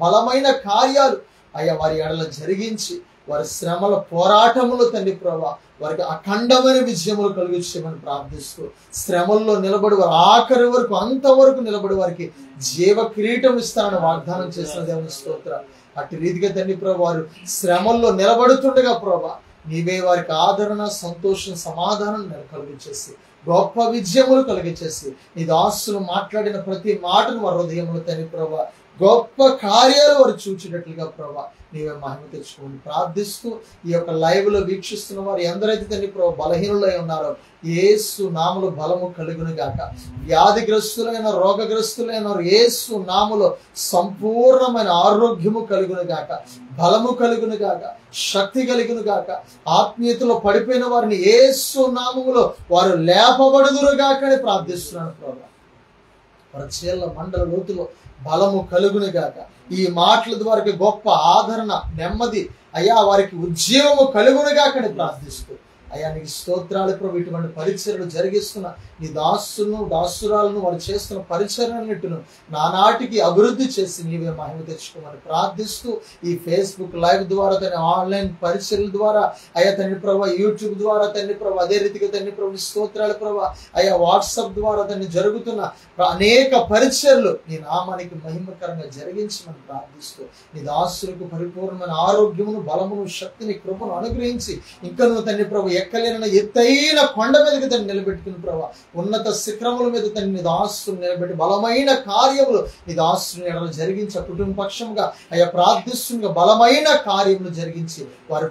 బలమైన కార్యాలు అయ్యా వారి ఎడల జరిగించి వారి శ్రమల పోరాటములు తండ్రి ప్రభా వారికి అఖండమైన విజయములు కలిగించమని ప్రార్థిస్తూ, శ్రమల్లో నిలబడి వారు ఆఖరి వరకు, అంతవరకు నిలబడి వారికి జీవ కిరీటం ఇస్తానని వాగ్దానం చేసిన దేవుని స్తోత్ర. అటు రీతిగా తండ్రి ప్రభా వారు శ్రమల్లో నిలబడుతుండగా ప్రభా నీవే వారికి ఆదరణ, సంతోషం, సమాధానం కలిగించేసి గొప్ప విజయములు కలిగించేసి నీ దాసులు మాట్లాడిన ప్రతి మాటను వారి హృదయములు తండ్రి ప్రభా గొప్ప కార్యాలు వారు చూచేటట్లుగా ప్రభా నీవే మహిమ తెచ్చుకోండి ప్రార్థిస్తూ, ఈ యొక్క లైవ్ లో వీక్షిస్తున్న వారు ఎందరైతే తండ్రి ప్రభా బలహీనులై ఉన్నారో యేసు నామములో బలము కలుగును గాక. వ్యాధిగ్రస్తులైన, రోగగ్రస్తులైన యేసు నామములో సంపూర్ణమైన ఆరోగ్యము కలుగును గాక, బలము కలుగును గాక, శక్తి కలుగును గాక. ఆత్మీయతలో పడిపోయిన వారిని యేసు నామములో వారు లేపబడుదురు గాక అని ప్రార్థిస్తున్నాను ప్రభా. ప్రచేళ్ల మండల లోతులో బలము కలుగును గాక. ఈ మాటల ద్వారా గొప్ప ఆదరణ, నెమ్మది అయ్యా వారికి ఉద్యమము కలుగును గాక అని ప్రార్థిస్తూ అయ్యా నీకు స్తోత్రాలు ప్రభు. ఇటువంటి పరిచర్యలు జరిగిస్తున్న నీ దాసులను, దాసురాలను వారు చేస్తున్న పరిచర్యలన్నిటిను నానాటికి అభివృద్ధి చేసి నీవే మహిమ తెచ్చుకోమని ప్రార్థిస్తూ, ఈ ఫేస్బుక్ లైవ్ ద్వారా తన ఆన్లైన్ పరిచర్యల ద్వారా అయ్యా తండ్రి ప్రభా, యూట్యూబ్ ద్వారా తండ్రి ప్రభా, అదే రీతిగా తండ్రి ప్రభు స్తోత్రాలు ప్రభా అయ్యా వాట్సాప్ ద్వారా తండ్రి జరుగుతున్న అనేక పరిచర్యలు నీ నామానికి మహిమకరంగా జరిగించమని ప్రార్థిస్తూ, నీ దాసులకు పరిపూర్ణమైన ఆరోగ్యమును, బలమును, శక్తిని, కృపను అనుగ్రహించి ఇంకా నువ్వు తండ్రి ప్రభు ఎక్కలేన ఎత్తైన కొండ మీదకి తను నిలబెట్టుకుని ప్రభా ఉన్నత శిఖరముల మీద తను నీ దాసును నిలబెట్టి బలమైన కార్యములు నీ దాసుని ఎడల జరిగించి కుటుంబ పక్షంగా అయ్యా ప్రార్థిస్తుండగా బలమైన కార్యములు జరిగించి వారి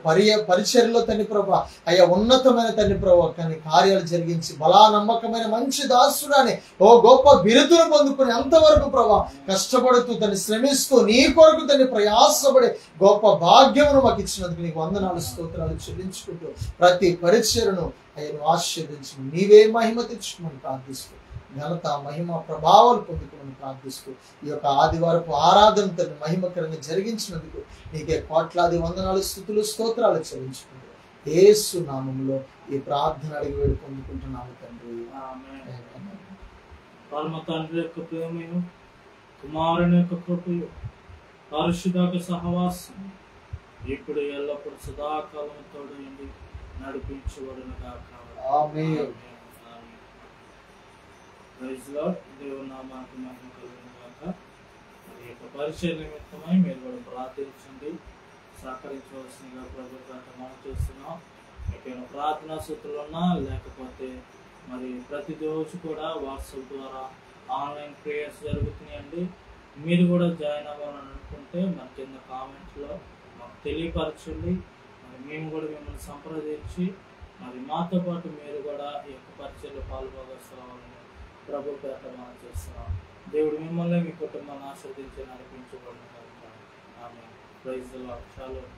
పరిచర్యలో తండ్రి ప్రభా అయ్యా ఉన్నతమైన తండ్రి ప్రభా కానీ కార్యాలు జరిగించి బలా నమ్మకమైన మంచి దాసుడాని ఓ గొప్ప బిరుదును పొందుకుని అంతవరకు ప్రభా కష్టపడుతూ తను శ్రమిస్తూ నీ కొరకు తను ప్రయాసపడే గొప్ప భాగ్యమును మాకు ఇచ్చినందుకు నీకు వందనాలు, స్తోత్రాలు చెల్లించుకుంటూ ప్రతి పరిచయను ఆయన ఆశీర్వదించు, నీవే మహిమ తెచ్చుకోమని ప్రార్థిస్తూ, ఘనత మహిమ ప్రభావాలు పొందుకోమని ప్రార్థిస్తూ, ఈ యొక్క ఆదివారపు ఆరాధన తండ్రి మహిమకరంగా జరిగించినందుకు నీకే కోట్లాది వందనాలు, స్తుతులు, స్తోత్రాలు చెల్లించుకుంటూ యేసు నామములో ఈ ప్రార్థన అడిగి వేడి పొందుకుంటున్నాము తండ్రి. పరమ తండ్రి యొక్క ప్రేమయు, కుమారుని యొక్క కృపయు, పరిశుద్ధ సహవాసం ఇప్పుడు ఎల్లప్పుడు సదాకాలం తోడయండి నడిపించబడును గాక. ఆమేన్. Praise lord. దేవుని నామానికి మహిమ కలుగును గాక. మరి యొక్క పరిచయ నిమిత్తమై మీరు కూడా ప్రార్థించండి, సహకరించవలసిందిగా ప్రభు మనం చేస్తున్నాం. మీకైనా ప్రార్థనా సూత్రాలు ఉన్నా లేకపోతే మరి ప్రతిరోజు కూడా వాట్సాప్ ద్వారా ఆన్లైన్ ప్రేయర్స్ జరుగుతున్నాయండి. మీరు కూడా జాయిన్ అవ్వాలని అనుకుంటే మన కింద కామెంట్లో మాకు తెలియపరచండి. మరి మేము కూడా మిమ్మల్ని సంప్రదించి మరి మాతో పాటు మీరు కూడా ఈ యొక్క పరిచయలో పాల్గొనవలసిన ప్రభు పేట మనం చేస్తున్నాం. దేవుడు మిమ్మల్ని మీ కుటుంబాన్ని ఆశీర్వదించి నడిపించబడిన ఆమె. Praise the lord. షాలోమ్.